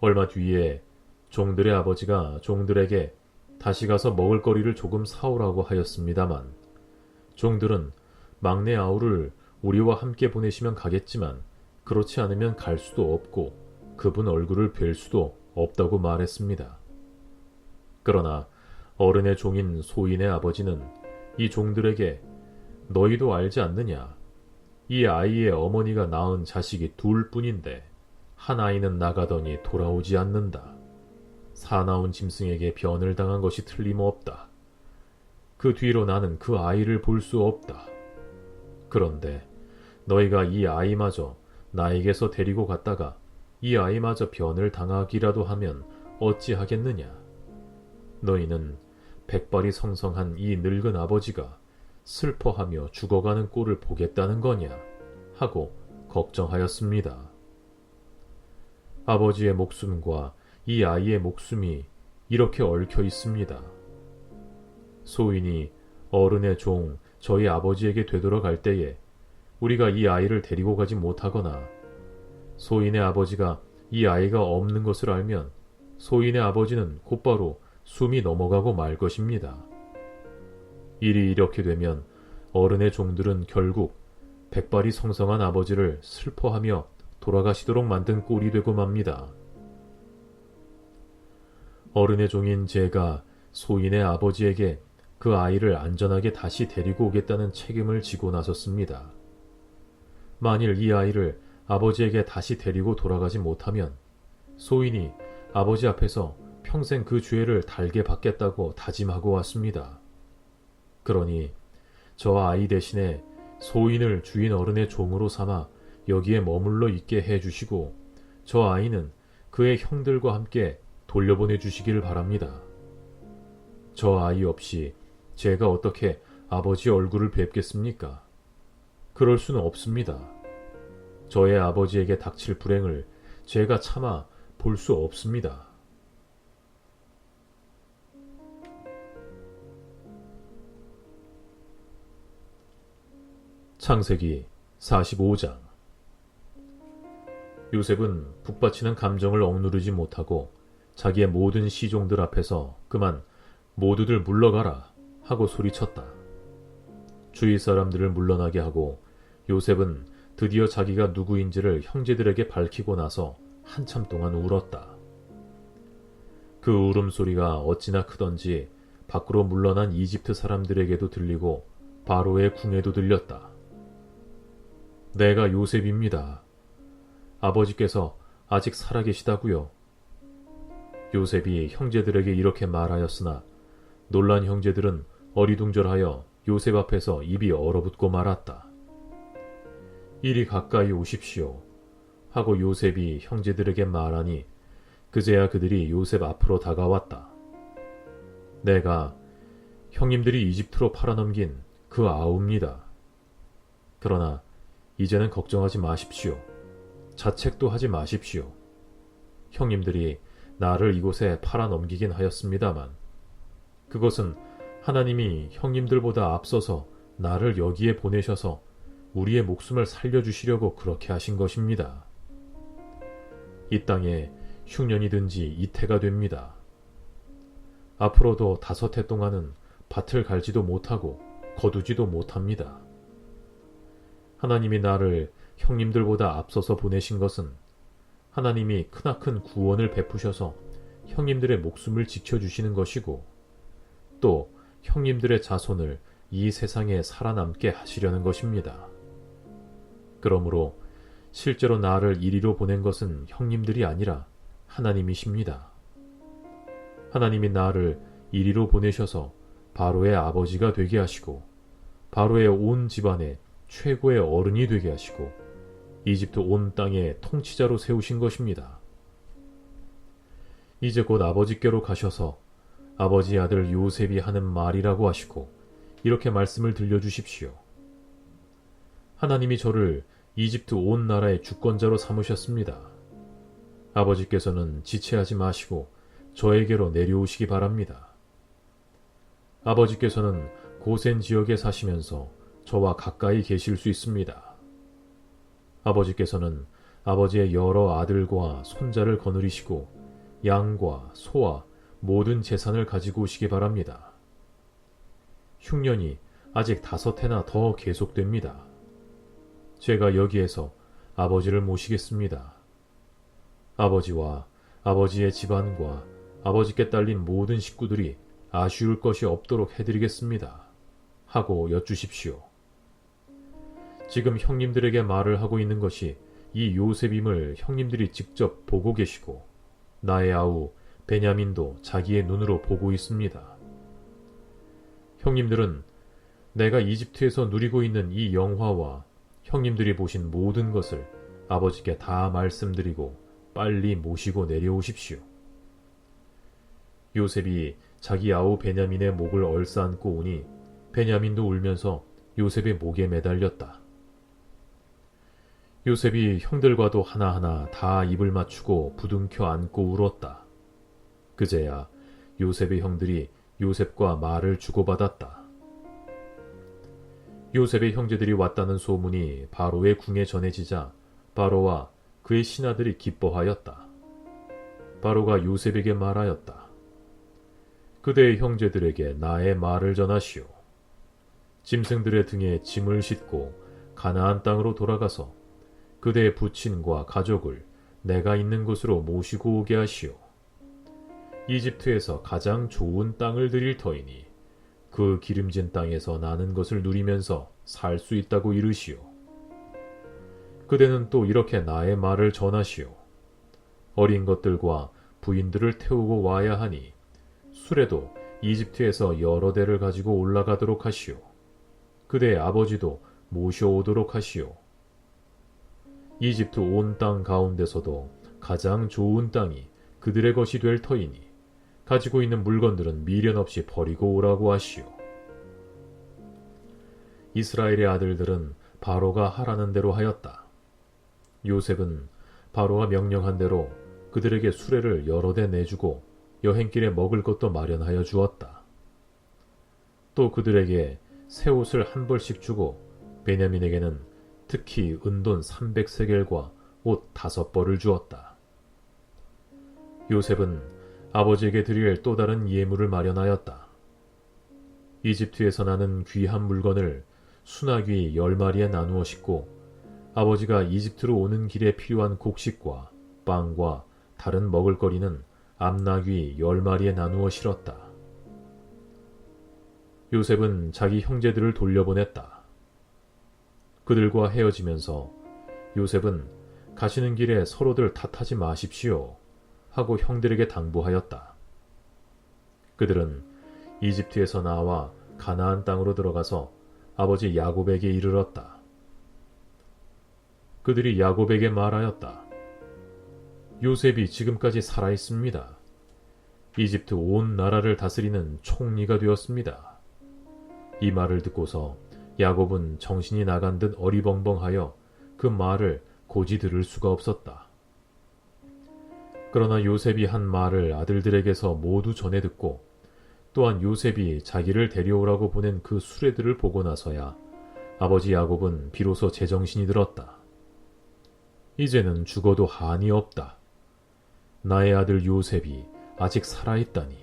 얼마 뒤에 종들의 아버지가 종들에게 다시 가서 먹을거리를 조금 사오라고 하였습니다만 종들은 막내 아우를 우리와 함께 보내시면 가겠지만 그렇지 않으면 갈 수도 없고 그분 얼굴을 뵐 수도 없다고 말했습니다. 그러나 어른의 종인 소인의 아버지는 이 종들에게 너희도 알지 않느냐? 이 아이의 어머니가 낳은 자식이 둘뿐인데 한 아이는 나가더니 돌아오지 않는다. 사나운 짐승에게 변을 당한 것이 틀림없다. 그 뒤로 나는 그 아이를 볼 수 없다. 그런데 너희가 이 아이마저 나에게서 데리고 갔다가 이 아이마저 변을 당하기라도 하면 어찌하겠느냐? 너희는 백발이 성성한 이 늙은 아버지가 슬퍼하며 죽어가는 꼴을 보겠다는 거냐? 하고 걱정하였습니다. 아버지의 목숨과 이 아이의 목숨이 이렇게 얽혀 있습니다. 소인이 어른의 종 저희 아버지에게 되돌아갈 때에 우리가 이 아이를 데리고 가지 못하거나 소인의 아버지가 이 아이가 없는 것을 알면 소인의 아버지는 곧바로 숨이 넘어가고 말 것입니다. 일이 이렇게 되면 어른의 종들은 결국 백발이 성성한 아버지를 슬퍼하며 돌아가시도록 만든 꼴이 되고 맙니다. 어른의 종인 제가 소인의 아버지에게 그 아이를 안전하게 다시 데리고 오겠다는 책임을 지고 나섰습니다. 만일 이 아이를 아버지에게 다시 데리고 돌아가지 못하면 소인이 아버지 앞에서 평생 그 죄를 달게 받겠다고 다짐하고 왔습니다. 그러니 저 아이 대신에 소인을 주인 어른의 종으로 삼아 여기에 머물러 있게 해주시고 저 아이는 그의 형들과 함께 돌려보내 주시길 바랍니다. 저 아이 없이 제가 어떻게 아버지 얼굴을 뵙겠습니까? 그럴 수는 없습니다. 저의 아버지에게 닥칠 불행을 제가 차마 볼 수 없습니다. 창세기 45장. 요셉은 북받치는 감정을 억누르지 못하고 자기의 모든 시종들 앞에서 그만 모두들 물러가라 하고 소리쳤다. 주위 사람들을 물러나게 하고 요셉은 드디어 자기가 누구인지를 형제들에게 밝히고 나서 한참 동안 울었다. 그 울음소리가 어찌나 크던지 밖으로 물러난 이집트 사람들에게도 들리고 바로의 궁에도 들렸다. 내가 요셉입니다. 아버지께서 아직 살아계시다고요. 요셉이 형제들에게 이렇게 말하였으나 놀란 형제들은 어리둥절하여 요셉 앞에서 입이 얼어붙고 말았다. 이리 가까이 오십시오 하고 요셉이 형제들에게 말하니 그제야 그들이 요셉 앞으로 다가왔다. 내가 형님들이 이집트로 팔아넘긴 그 아우입니다. 그러나 이제는 걱정하지 마십시오. 자책도 하지 마십시오. 형님들이 나를 이곳에 팔아넘기긴 하였습니다만 그것은 하나님이 형님들보다 앞서서 나를 여기에 보내셔서 우리의 목숨을 살려주시려고 그렇게 하신 것입니다. 이 땅에 흉년이 든지 이태가 됩니다. 앞으로도 5해 동안은 밭을 갈지도 못하고 거두지도 못합니다. 하나님이 나를 형님들보다 앞서서 보내신 것은 하나님이 크나큰 구원을 베푸셔서 형님들의 목숨을 지켜주시는 것이고 또 형님들의 자손을 이 세상에 살아남게 하시려는 것입니다. 그러므로 실제로 나를 이리로 보낸 것은 형님들이 아니라 하나님이십니다. 하나님이 나를 이리로 보내셔서 바로의 아버지가 되게 하시고 바로의 온 집안의 최고의 어른이 되게 하시고 이집트 온 땅의 통치자로 세우신 것입니다. 이제 곧 아버지께로 가셔서 아버지 아들 요셉이 하는 말이라고 하시고 이렇게 말씀을 들려주십시오. 하나님이 저를 이집트 온 나라의 주권자로 삼으셨습니다. 아버지께서는 지체하지 마시고 저에게로 내려오시기 바랍니다. 아버지께서는 고센 지역에 사시면서 저와 가까이 계실 수 있습니다. 아버지께서는 아버지의 여러 아들과 손자를 거느리시고 양과 소와 모든 재산을 가지고 오시기 바랍니다. 흉년이 아직 5해나 더 계속됩니다. 제가 여기에서 아버지를 모시겠습니다. 아버지와 아버지의 집안과 아버지께 딸린 모든 식구들이 아쉬울 것이 없도록 해드리겠습니다. 하고 여쭈십시오. 지금 형님들에게 말을 하고 있는 것이 이 요셉임을 형님들이 직접 보고 계시고 나의 아우 베냐민도 자기의 눈으로 보고 있습니다. 형님들은 내가 이집트에서 누리고 있는 이 영화와 형님들이 보신 모든 것을 아버지께 다 말씀드리고 빨리 모시고 내려오십시오. 요셉이 자기 아우 베냐민의 목을 얼싸안고 오니 베냐민도 울면서 요셉의 목에 매달렸다. 요셉이 형들과도 하나하나 다 입을 맞추고 부둥켜 안고 울었다. 그제야 요셉의 형들이 요셉과 말을 주고받았다. 요셉의 형제들이 왔다는 소문이 바로의 궁에 전해지자 바로와 그의 신하들이 기뻐하였다. 바로가 요셉에게 말하였다. 그대의 형제들에게 나의 말을 전하시오. 짐승들의 등에 짐을 싣고 가나안 땅으로 돌아가서 그대의 부친과 가족을 내가 있는 곳으로 모시고 오게 하시오. 이집트에서 가장 좋은 땅을 드릴 터이니 그 기름진 땅에서 나는 것을 누리면서 살 수 있다고 이르시오. 그대는 또 이렇게 나의 말을 전하시오. 어린 것들과 부인들을 태우고 와야 하니 수레도 이집트에서 여러 대를 가지고 올라가도록 하시오. 그대의 아버지도 모셔오도록 하시오. 이집트 온 땅 가운데서도 가장 좋은 땅이 그들의 것이 될 터이니 가지고 있는 물건들은 미련 없이 버리고 오라고 하시오. 이스라엘의 아들들은 바로가 하라는 대로 하였다. 요셉은 바로가 명령한 대로 그들에게 수레를 여러 대 내주고 여행길에 먹을 것도 마련하여 주었다. 또 그들에게 새 옷을 한 벌씩 주고 베냐민에게는 특히 은돈 300세겔과 옷 5벌을 주었다. 요셉은 아버지에게 드릴 또 다른 예물을 마련하였다. 이집트에서 나는 귀한 물건을 수나귀 10마리에 나누어 싣고 아버지가 이집트로 오는 길에 필요한 곡식과 빵과 다른 먹을거리는 암나귀 10마리에 나누어 실었다. 요셉은 자기 형제들을 돌려보냈다. 그들과 헤어지면서 요셉은 가시는 길에 서로들 탓하지 마십시오 하고 형들에게 당부하였다. 그들은 이집트에서 나와 가나안 땅으로 들어가서 아버지 야곱에게 이르렀다. 그들이 야곱에게 말하였다. 요셉이 지금까지 살아있습니다. 이집트 온 나라를 다스리는 총리가 되었습니다. 이 말을 듣고서 야곱은 정신이 나간 듯 어리벙벙하여 그 말을 고지 들을 수가 없었다. 그러나 요셉이 한 말을 아들들에게서 모두 전해 듣고 또한 요셉이 자기를 데려오라고 보낸 그 수레들을 보고 나서야 아버지 야곱은 비로소 제정신이 들었다. 이제는 죽어도 한이 없다. 나의 아들 요셉이 아직 살아있다니.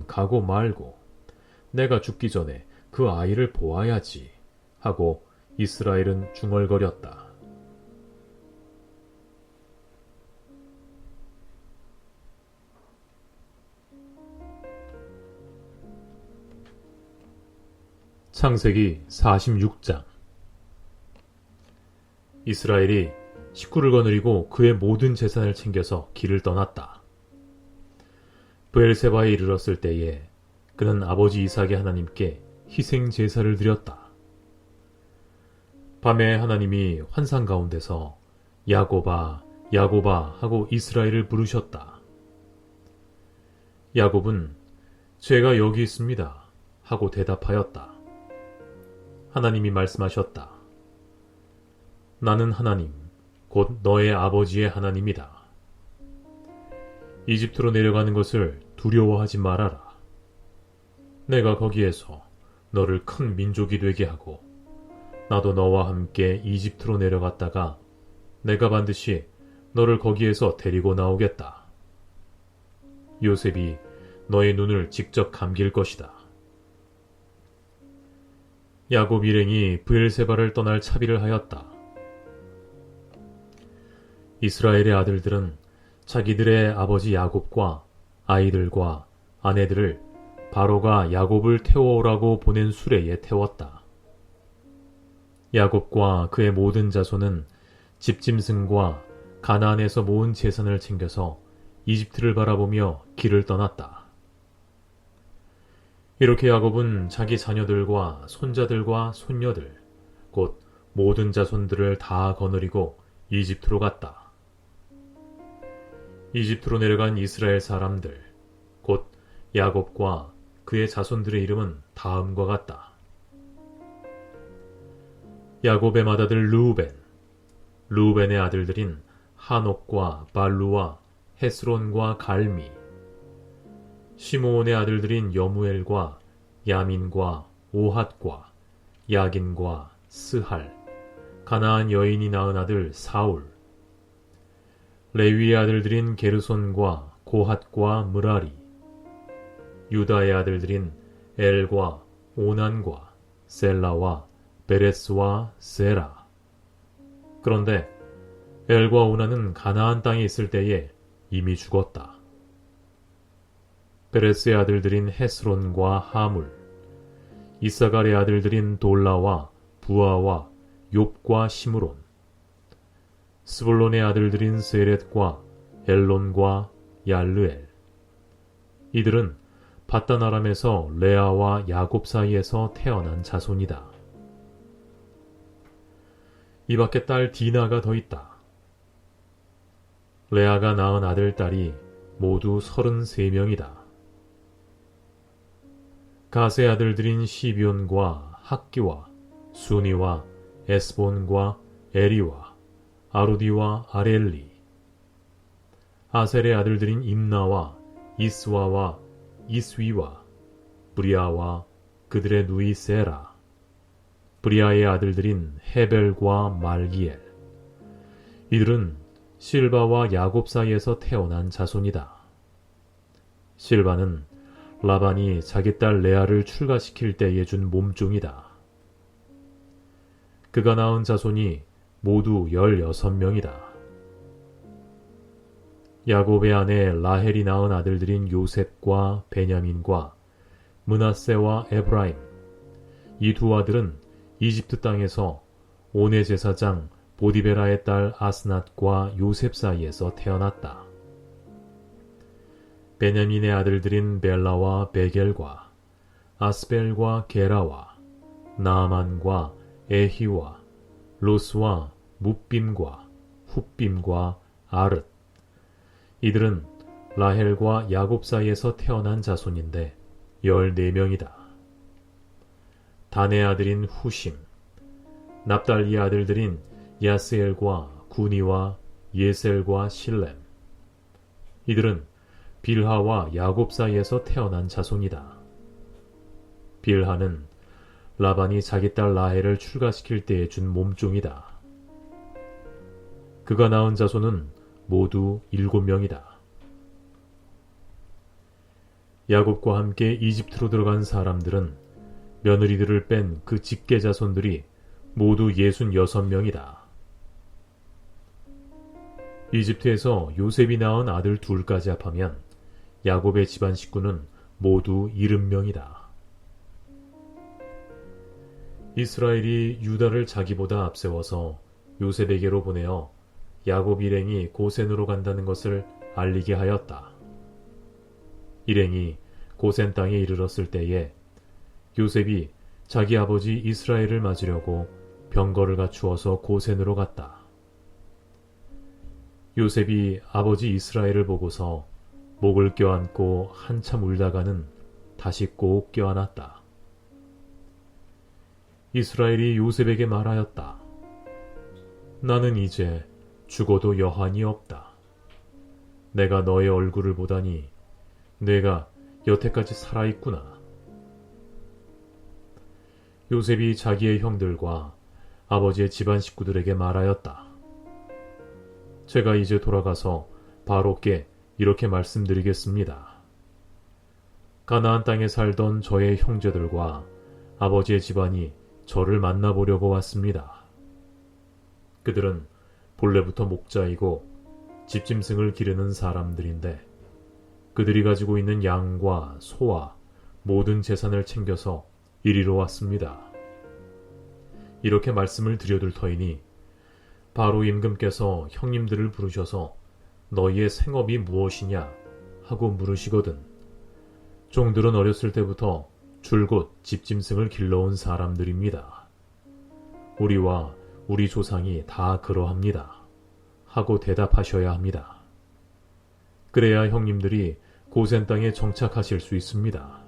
가고 말고 내가 죽기 전에 그 아이를 보아야지 하고 이스라엘은 중얼거렸다. 창세기 46장. 이스라엘이 식구를 거느리고 그의 모든 재산을 챙겨서 길을 떠났다. 브엘세바에 이르렀을 때에 그는 아버지 이삭의 하나님께 희생 제사를 드렸다. 밤에 하나님이 환상 가운데서 야곱아, 야곱아 하고 이스라엘을 부르셨다. 야곱은 제가 여기 있습니다 하고 대답하였다. 하나님이 말씀하셨다. 나는 하나님, 곧 너의 아버지의 하나님이다. 이집트로 내려가는 것을 두려워하지 말아라. 내가 거기에서 너를 큰 민족이 되게 하고 나도 너와 함께 이집트로 내려갔다가 내가 반드시 너를 거기에서 데리고 나오겠다. 요셉이 너의 눈을 직접 감길 것이다. 야곱 일행이 브엘세바를 떠날 차비를 하였다. 이스라엘의 아들들은 자기들의 아버지 야곱과 아이들과 아내들을 바로가 야곱을 태워오라고 보낸 수레에 태웠다. 야곱과 그의 모든 자손은 집짐승과 가나안에서 모은 재산을 챙겨서 이집트를 바라보며 길을 떠났다. 이렇게 야곱은 자기 자녀들과 손자들과 손녀들, 곧 모든 자손들을 다 거느리고 이집트로 갔다. 이집트로 내려간 이스라엘 사람들, 곧 야곱과 그의 자손들의 이름은 다음과 같다. 야곱의 맏아들 르우벤, 르우벤의 아들들인 하녹과 발루와 헤스론과 갈미, 시므온의 아들들인 여무엘과 야민과 오핫과 야긴과 스할, 가나안 여인이 낳은 아들 사울, 레위의 아들들인 게르손과 고핫과 무라리, 유다의 아들들인 엘과 오난과 셀라와 베레스와 세라. 그런데 엘과 오난은 가나안 땅에 있을 때에 이미 죽었다. 베레스의 아들들인 헤스론과 하물, 이사갈의 아들들인 돌라와 부아와 욥과 시므론, 스불론의 아들들인 세렛과 엘론과 얄르엘. 이들은 밧단 아람에서 레아와 야곱 사이에서 태어난 자손이다. 이 밖에 딸 디나가 더 있다. 레아가 낳은 아들, 딸이 모두 33명이다. 가세 아들들인 시비온과 학기와 수니와 에스본과 에리와 아루디와 아렐리, 아셀의 아들들인 임나와 이스와와 이스위와 브리아와 그들의 누이 세라, 브리아의 아들들인 헤벨과 말기엘. 이들은 실바와 야곱 사이에서 태어난 자손이다. 실바는 라반이 자기 딸 레아를 출가시킬 때에 준 몸종이다. 그가 낳은 자손이 모두 16명이다. 야곱의 아내 라헬이 낳은 아들들인 요셉과 베냐민과 므낫세와 에브라임. 이 두 아들은 이집트 땅에서 오네 제사장 보디베라의 딸 아스낫과 요셉 사이에서 태어났다. 베냐민의 아들들인 벨라와 베겔과 아스벨과 게라와 나아만과 에히와 로스와 뭇빔과 훗빔과 아릇. 이들은 라헬과 야곱 사이에서 태어난 자손인데 14명이다. 단의 아들인 후심, 납달리의 아들들인 야스엘과 구니와 예셀과 실렘. 이들은 빌하와 야곱 사이에서 태어난 자손이다. 빌하는 라반이 자기 딸 라헬을 출가시킬 때에 준 몸종이다. 그가 낳은 자손은 모두 7명이다. 야곱과 함께 이집트로 들어간 사람들은 며느리들을 뺀 그 직계 자손들이 모두 66명이다. 이집트에서 요셉이 낳은 아들 둘까지 합하면 야곱의 집안 식구는 모두 70명이다. 이스라엘이 유다를 자기보다 앞세워서 요셉에게로 보내어 야곱 일행이 고센으로 간다는 것을 알리게 하였다. 일행이 고센 땅에 이르렀을 때에 요셉이 자기 아버지 이스라엘을 맞으려고 병거를 갖추어서 고센으로 갔다. 요셉이 아버지 이스라엘을 보고서 목을 껴안고 한참 울다가는 다시 꼭 껴안았다. 이스라엘이 요셉에게 말하였다. 나는 이제 죽어도 여한이 없다. 내가 너의 얼굴을 보다니 내가 여태까지 살아있구나. 요셉이 자기의 형들과 아버지의 집안 식구들에게 말하였다. 제가 이제 돌아가서 바로께 이렇게 말씀드리겠습니다. 가나안 땅에 살던 저의 형제들과 아버지의 집안이 저를 만나보려고 왔습니다. 그들은 본래부터 목자이고 집짐승을 기르는 사람들인데 그들이 가지고 있는 양과 소와 모든 재산을 챙겨서 이리로 왔습니다. 이렇게 말씀을 드려둘 터이니 바로 임금께서 형님들을 부르셔서 너희의 생업이 무엇이냐 하고 물으시거든 종들은 어렸을 때부터 줄곧 집짐승을 길러온 사람들입니다. 우리와 우리 조상이 다 그러합니다. 하고 대답하셔야 합니다. 그래야 형님들이 고센 땅에 정착하실 수 있습니다.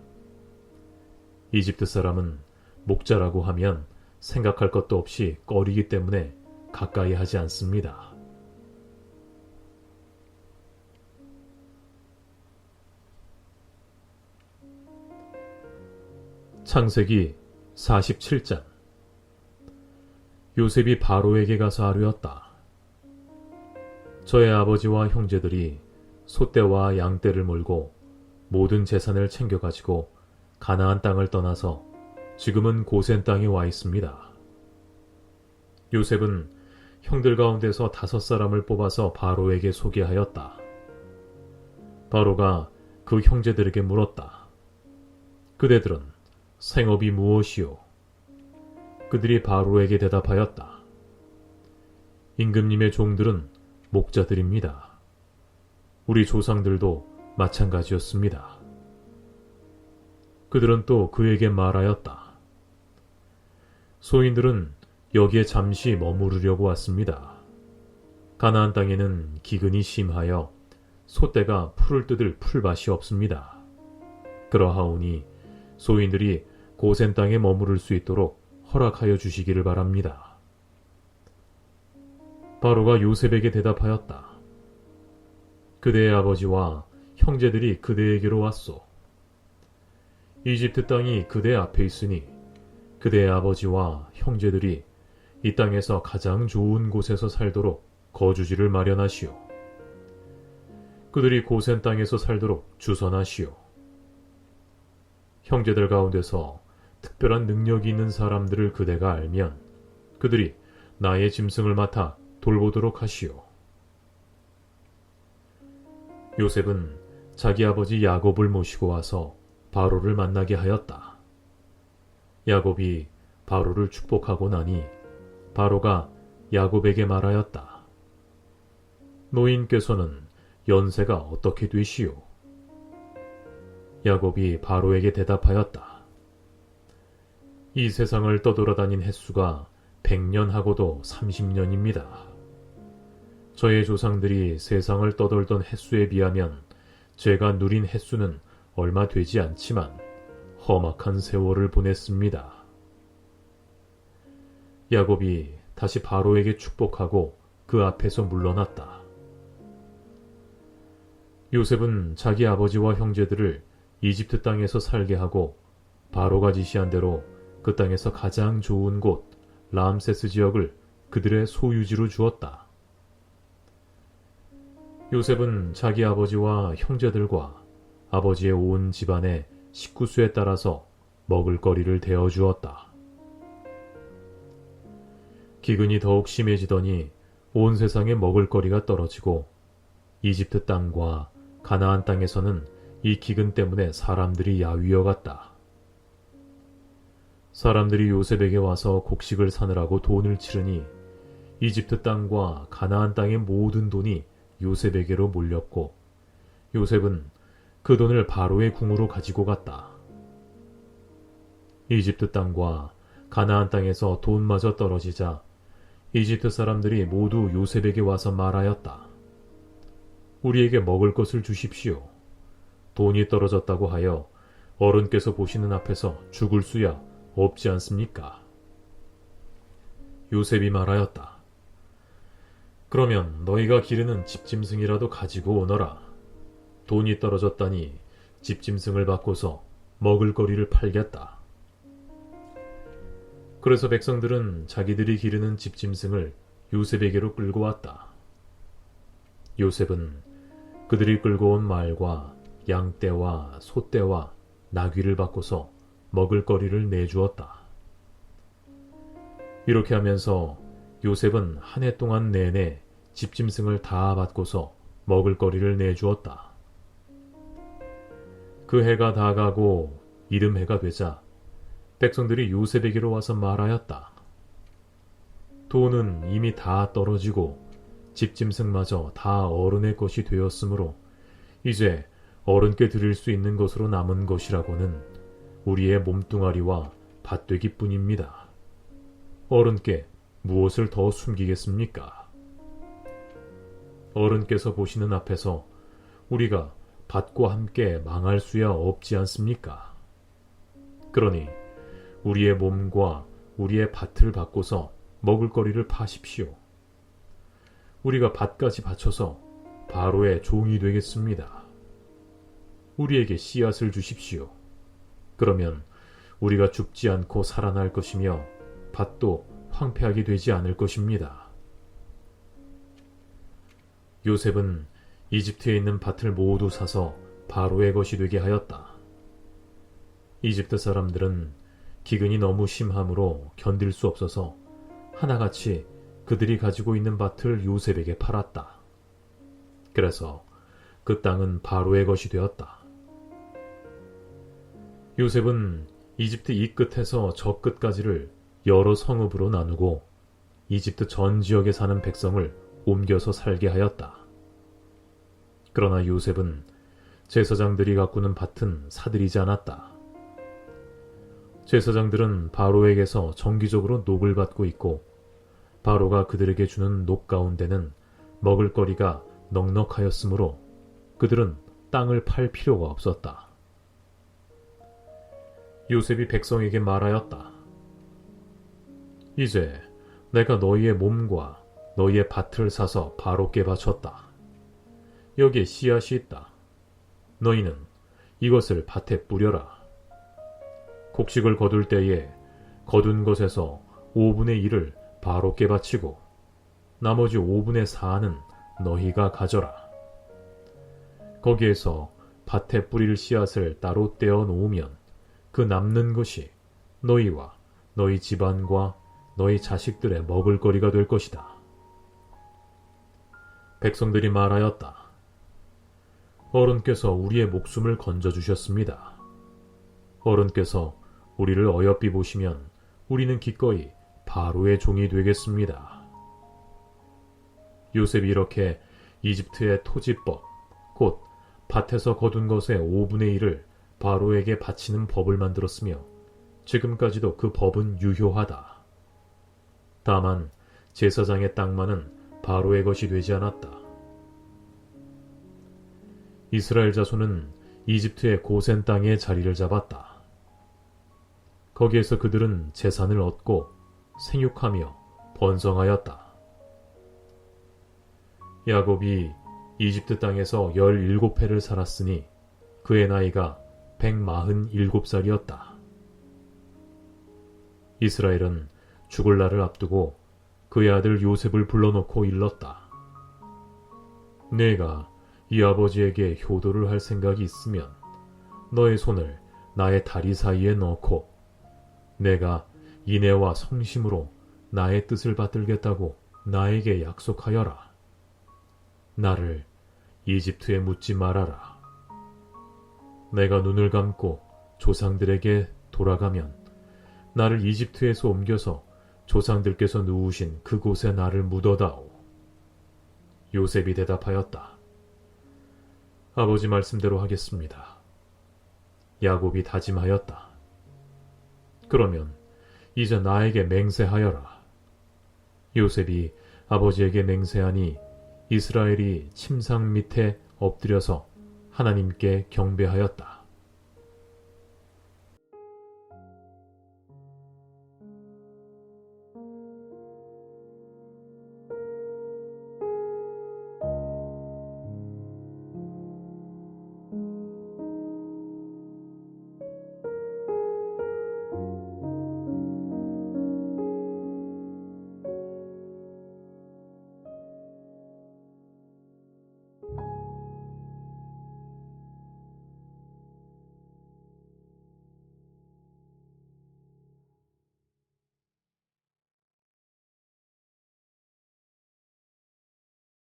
이집트 사람은 목자라고 하면 생각할 것도 없이 꺼리기 때문에 가까이 하지 않습니다. 창세기 47장. 요셉이 바로에게 가서 아뢰었다. 저의 아버지와 형제들이 소떼와 양떼를 몰고 모든 재산을 챙겨가지고 가나안 땅을 떠나서 지금은 고센 땅에 와 있습니다. 요셉은 형들 가운데서 5사람을 뽑아서 바로에게 소개하였다. 바로가 그 형제들에게 물었다. 그대들은 생업이 무엇이요? 그들이 바로에게 대답하였다. 임금님의 종들은 목자들입니다. 우리 조상들도 마찬가지였습니다. 그들은 또 그에게 말하였다. 소인들은 여기에 잠시 머무르려고 왔습니다. 가나안 땅에는 기근이 심하여 소떼가 풀을 뜯을 풀밭이 없습니다. 그러하오니 소인들이 고센 땅에 머무를 수 있도록 허락하여 주시기를 바랍니다. 바로가 요셉에게 대답하였다. 그대의 아버지와 형제들이 그대에게로 왔소. 이집트 땅이 그대 앞에 있으니 그대의 아버지와 형제들이 이 땅에서 가장 좋은 곳에서 살도록 거주지를 마련하시오. 그들이 고센 땅에서 살도록 주선하시오. 형제들 가운데서 특별한 능력이 있는 사람들을 그대가 알면 그들이 나의 짐승을 맡아 돌보도록 하시오. 요셉은 자기 아버지 야곱을 모시고 와서 바로를 만나게 하였다. 야곱이 바로를 축복하고 나니 바로가 야곱에게 말하였다. 노인께서는 연세가 어떻게 되시오? 야곱이 바로에게 대답하였다. 이 세상을 떠돌아다닌 횟수가 100년하고도 30년입니다. 저의 조상들이 세상을 떠돌던 횟수에 비하면 제가 누린 횟수는 얼마 되지 않지만 험악한 세월을 보냈습니다. 야곱이 다시 바로에게 축복하고 그 앞에서 물러났다. 요셉은 자기 아버지와 형제들을 이집트 땅에서 살게 하고 바로가 지시한 대로 그 땅에서 가장 좋은 곳 람세스 지역을 그들의 소유지로 주었다. 요셉은 자기 아버지와 형제들과 아버지의 온 집안의 식구수에 따라서 먹을거리를 대어 주었다. 기근이 더욱 심해지더니 온 세상에 먹을거리가 떨어지고 이집트 땅과 가나안 땅에서는 이 기근 때문에 사람들이 야위어 갔다. 사람들이 요셉에게 와서 곡식을 사느라고 돈을 치르니 이집트 땅과 가나안 땅의 모든 돈이 요셉에게로 몰렸고 요셉은 그 돈을 바로의 궁으로 가지고 갔다. 이집트 땅과 가나안 땅에서 돈마저 떨어지자 이집트 사람들이 모두 요셉에게 와서 말하였다. 우리에게 먹을 것을 주십시오. 돈이 떨어졌다고 하여 어른께서 보시는 앞에서 죽을 수야 없지 않습니까? 요셉이 말하였다. 그러면 너희가 기르는 집짐승이라도 가지고 오너라. 돈이 떨어졌다니 집짐승을 바꿔서 먹을거리를 팔겠다. 그래서 백성들은 자기들이 기르는 집짐승을 요셉에게로 끌고 왔다. 요셉은 그들이 끌고 온 말과 양떼와 소떼와 나귀를 바꿔서 먹을거리를 내주었다. 이렇게 하면서 요셉은 한 해 동안 내내 집짐승을 다 받고서 먹을거리를 내주었다. 그 해가 다 가고 이듬해가 되자 백성들이 요셉에게로 와서 말하였다. 돈은 이미 다 떨어지고 집짐승마저 다 어른의 것이 되었으므로 이제 어른께 드릴 수 있는 것으로 남은 것이라고는 우리의 몸뚱아리와 밭되기뿐입니다. 어른께 무엇을 더 숨기겠습니까? 어른께서 보시는 앞에서 우리가 밭과 함께 망할 수야 없지 않습니까? 그러니 우리의 몸과 우리의 밭을 바꿔서 먹을거리를 파십시오. 우리가 밭까지 바쳐서 바로의 종이 되겠습니다. 우리에게 씨앗을 주십시오. 그러면 우리가 죽지 않고 살아날 것이며 밭도 황폐하게 되지 않을 것입니다. 요셉은 이집트에 있는 밭을 모두 사서 바로의 것이 되게 하였다. 이집트 사람들은 기근이 너무 심함으로 견딜 수 없어서 하나같이 그들이 가지고 있는 밭을 요셉에게 팔았다. 그래서 그 땅은 바로의 것이 되었다. 요셉은 이집트 이 끝에서 저 끝까지를 여러 성읍으로 나누고 이집트 전 지역에 사는 백성을 옮겨서 살게 하였다. 그러나 요셉은 제사장들이 가꾸는 밭은 사들이지 않았다. 제사장들은 바로에게서 정기적으로 녹을 받고 있고 바로가 그들에게 주는 녹 가운데는 먹을거리가 넉넉하였으므로 그들은 땅을 팔 필요가 없었다. 요셉이 백성에게 말하였다. 이제 내가 너희의 몸과 너희의 밭을 사서 바로께 바쳤다. 여기에 씨앗이 있다. 너희는 이것을 밭에 뿌려라. 곡식을 거둘 때에 거둔 것에서 5분의 1을 바로께 바치고 나머지 5분의 4는 너희가 가져라. 거기에서 밭에 뿌릴 씨앗을 따로 떼어 놓으면 그 남는 것이 너희와 너희 집안과 너희 자식들의 먹을거리가 될 것이다. 백성들이 말하였다. 어른께서 우리의 목숨을 건져주셨습니다. 어른께서 우리를 어여삐 보시면 우리는 기꺼이 바로의 종이 되겠습니다. 요셉이 이렇게 이집트의 토지법, 곧 밭에서 거둔 것의 5분의 1을 바로에게 바치는 법을 만들었으며 지금까지도 그 법은 유효하다. 다만 제사장의 땅만은 바로의 것이 되지 않았다. 이스라엘 자손은 이집트의 고센 땅에 자리를 잡았다. 거기에서 그들은 재산을 얻고 생육하며 번성하였다. 야곱이 이집트 땅에서 17해를 살았으니 그의 나이가 147살이었다. 이스라엘은 죽을 날을 앞두고 그의 아들 요셉을 불러놓고 일렀다. 내가 이 아버지에게 효도를 할 생각이 있으면 너의 손을 나의 다리 사이에 넣고 내가 인애와 성심으로 나의 뜻을 받들겠다고 나에게 약속하여라. 나를 이집트에 묻지 말아라. 내가 눈을 감고 조상들에게 돌아가면 나를 이집트에서 옮겨서 조상들께서 누우신 그곳에 나를 묻어다오. 요셉이 대답하였다. 아버지 말씀대로 하겠습니다. 야곱이 다짐하였다. 그러면 이제 나에게 맹세하여라. 요셉이 아버지에게 맹세하니 이스라엘이 침상 밑에 엎드려서 하나님께 경배하였다.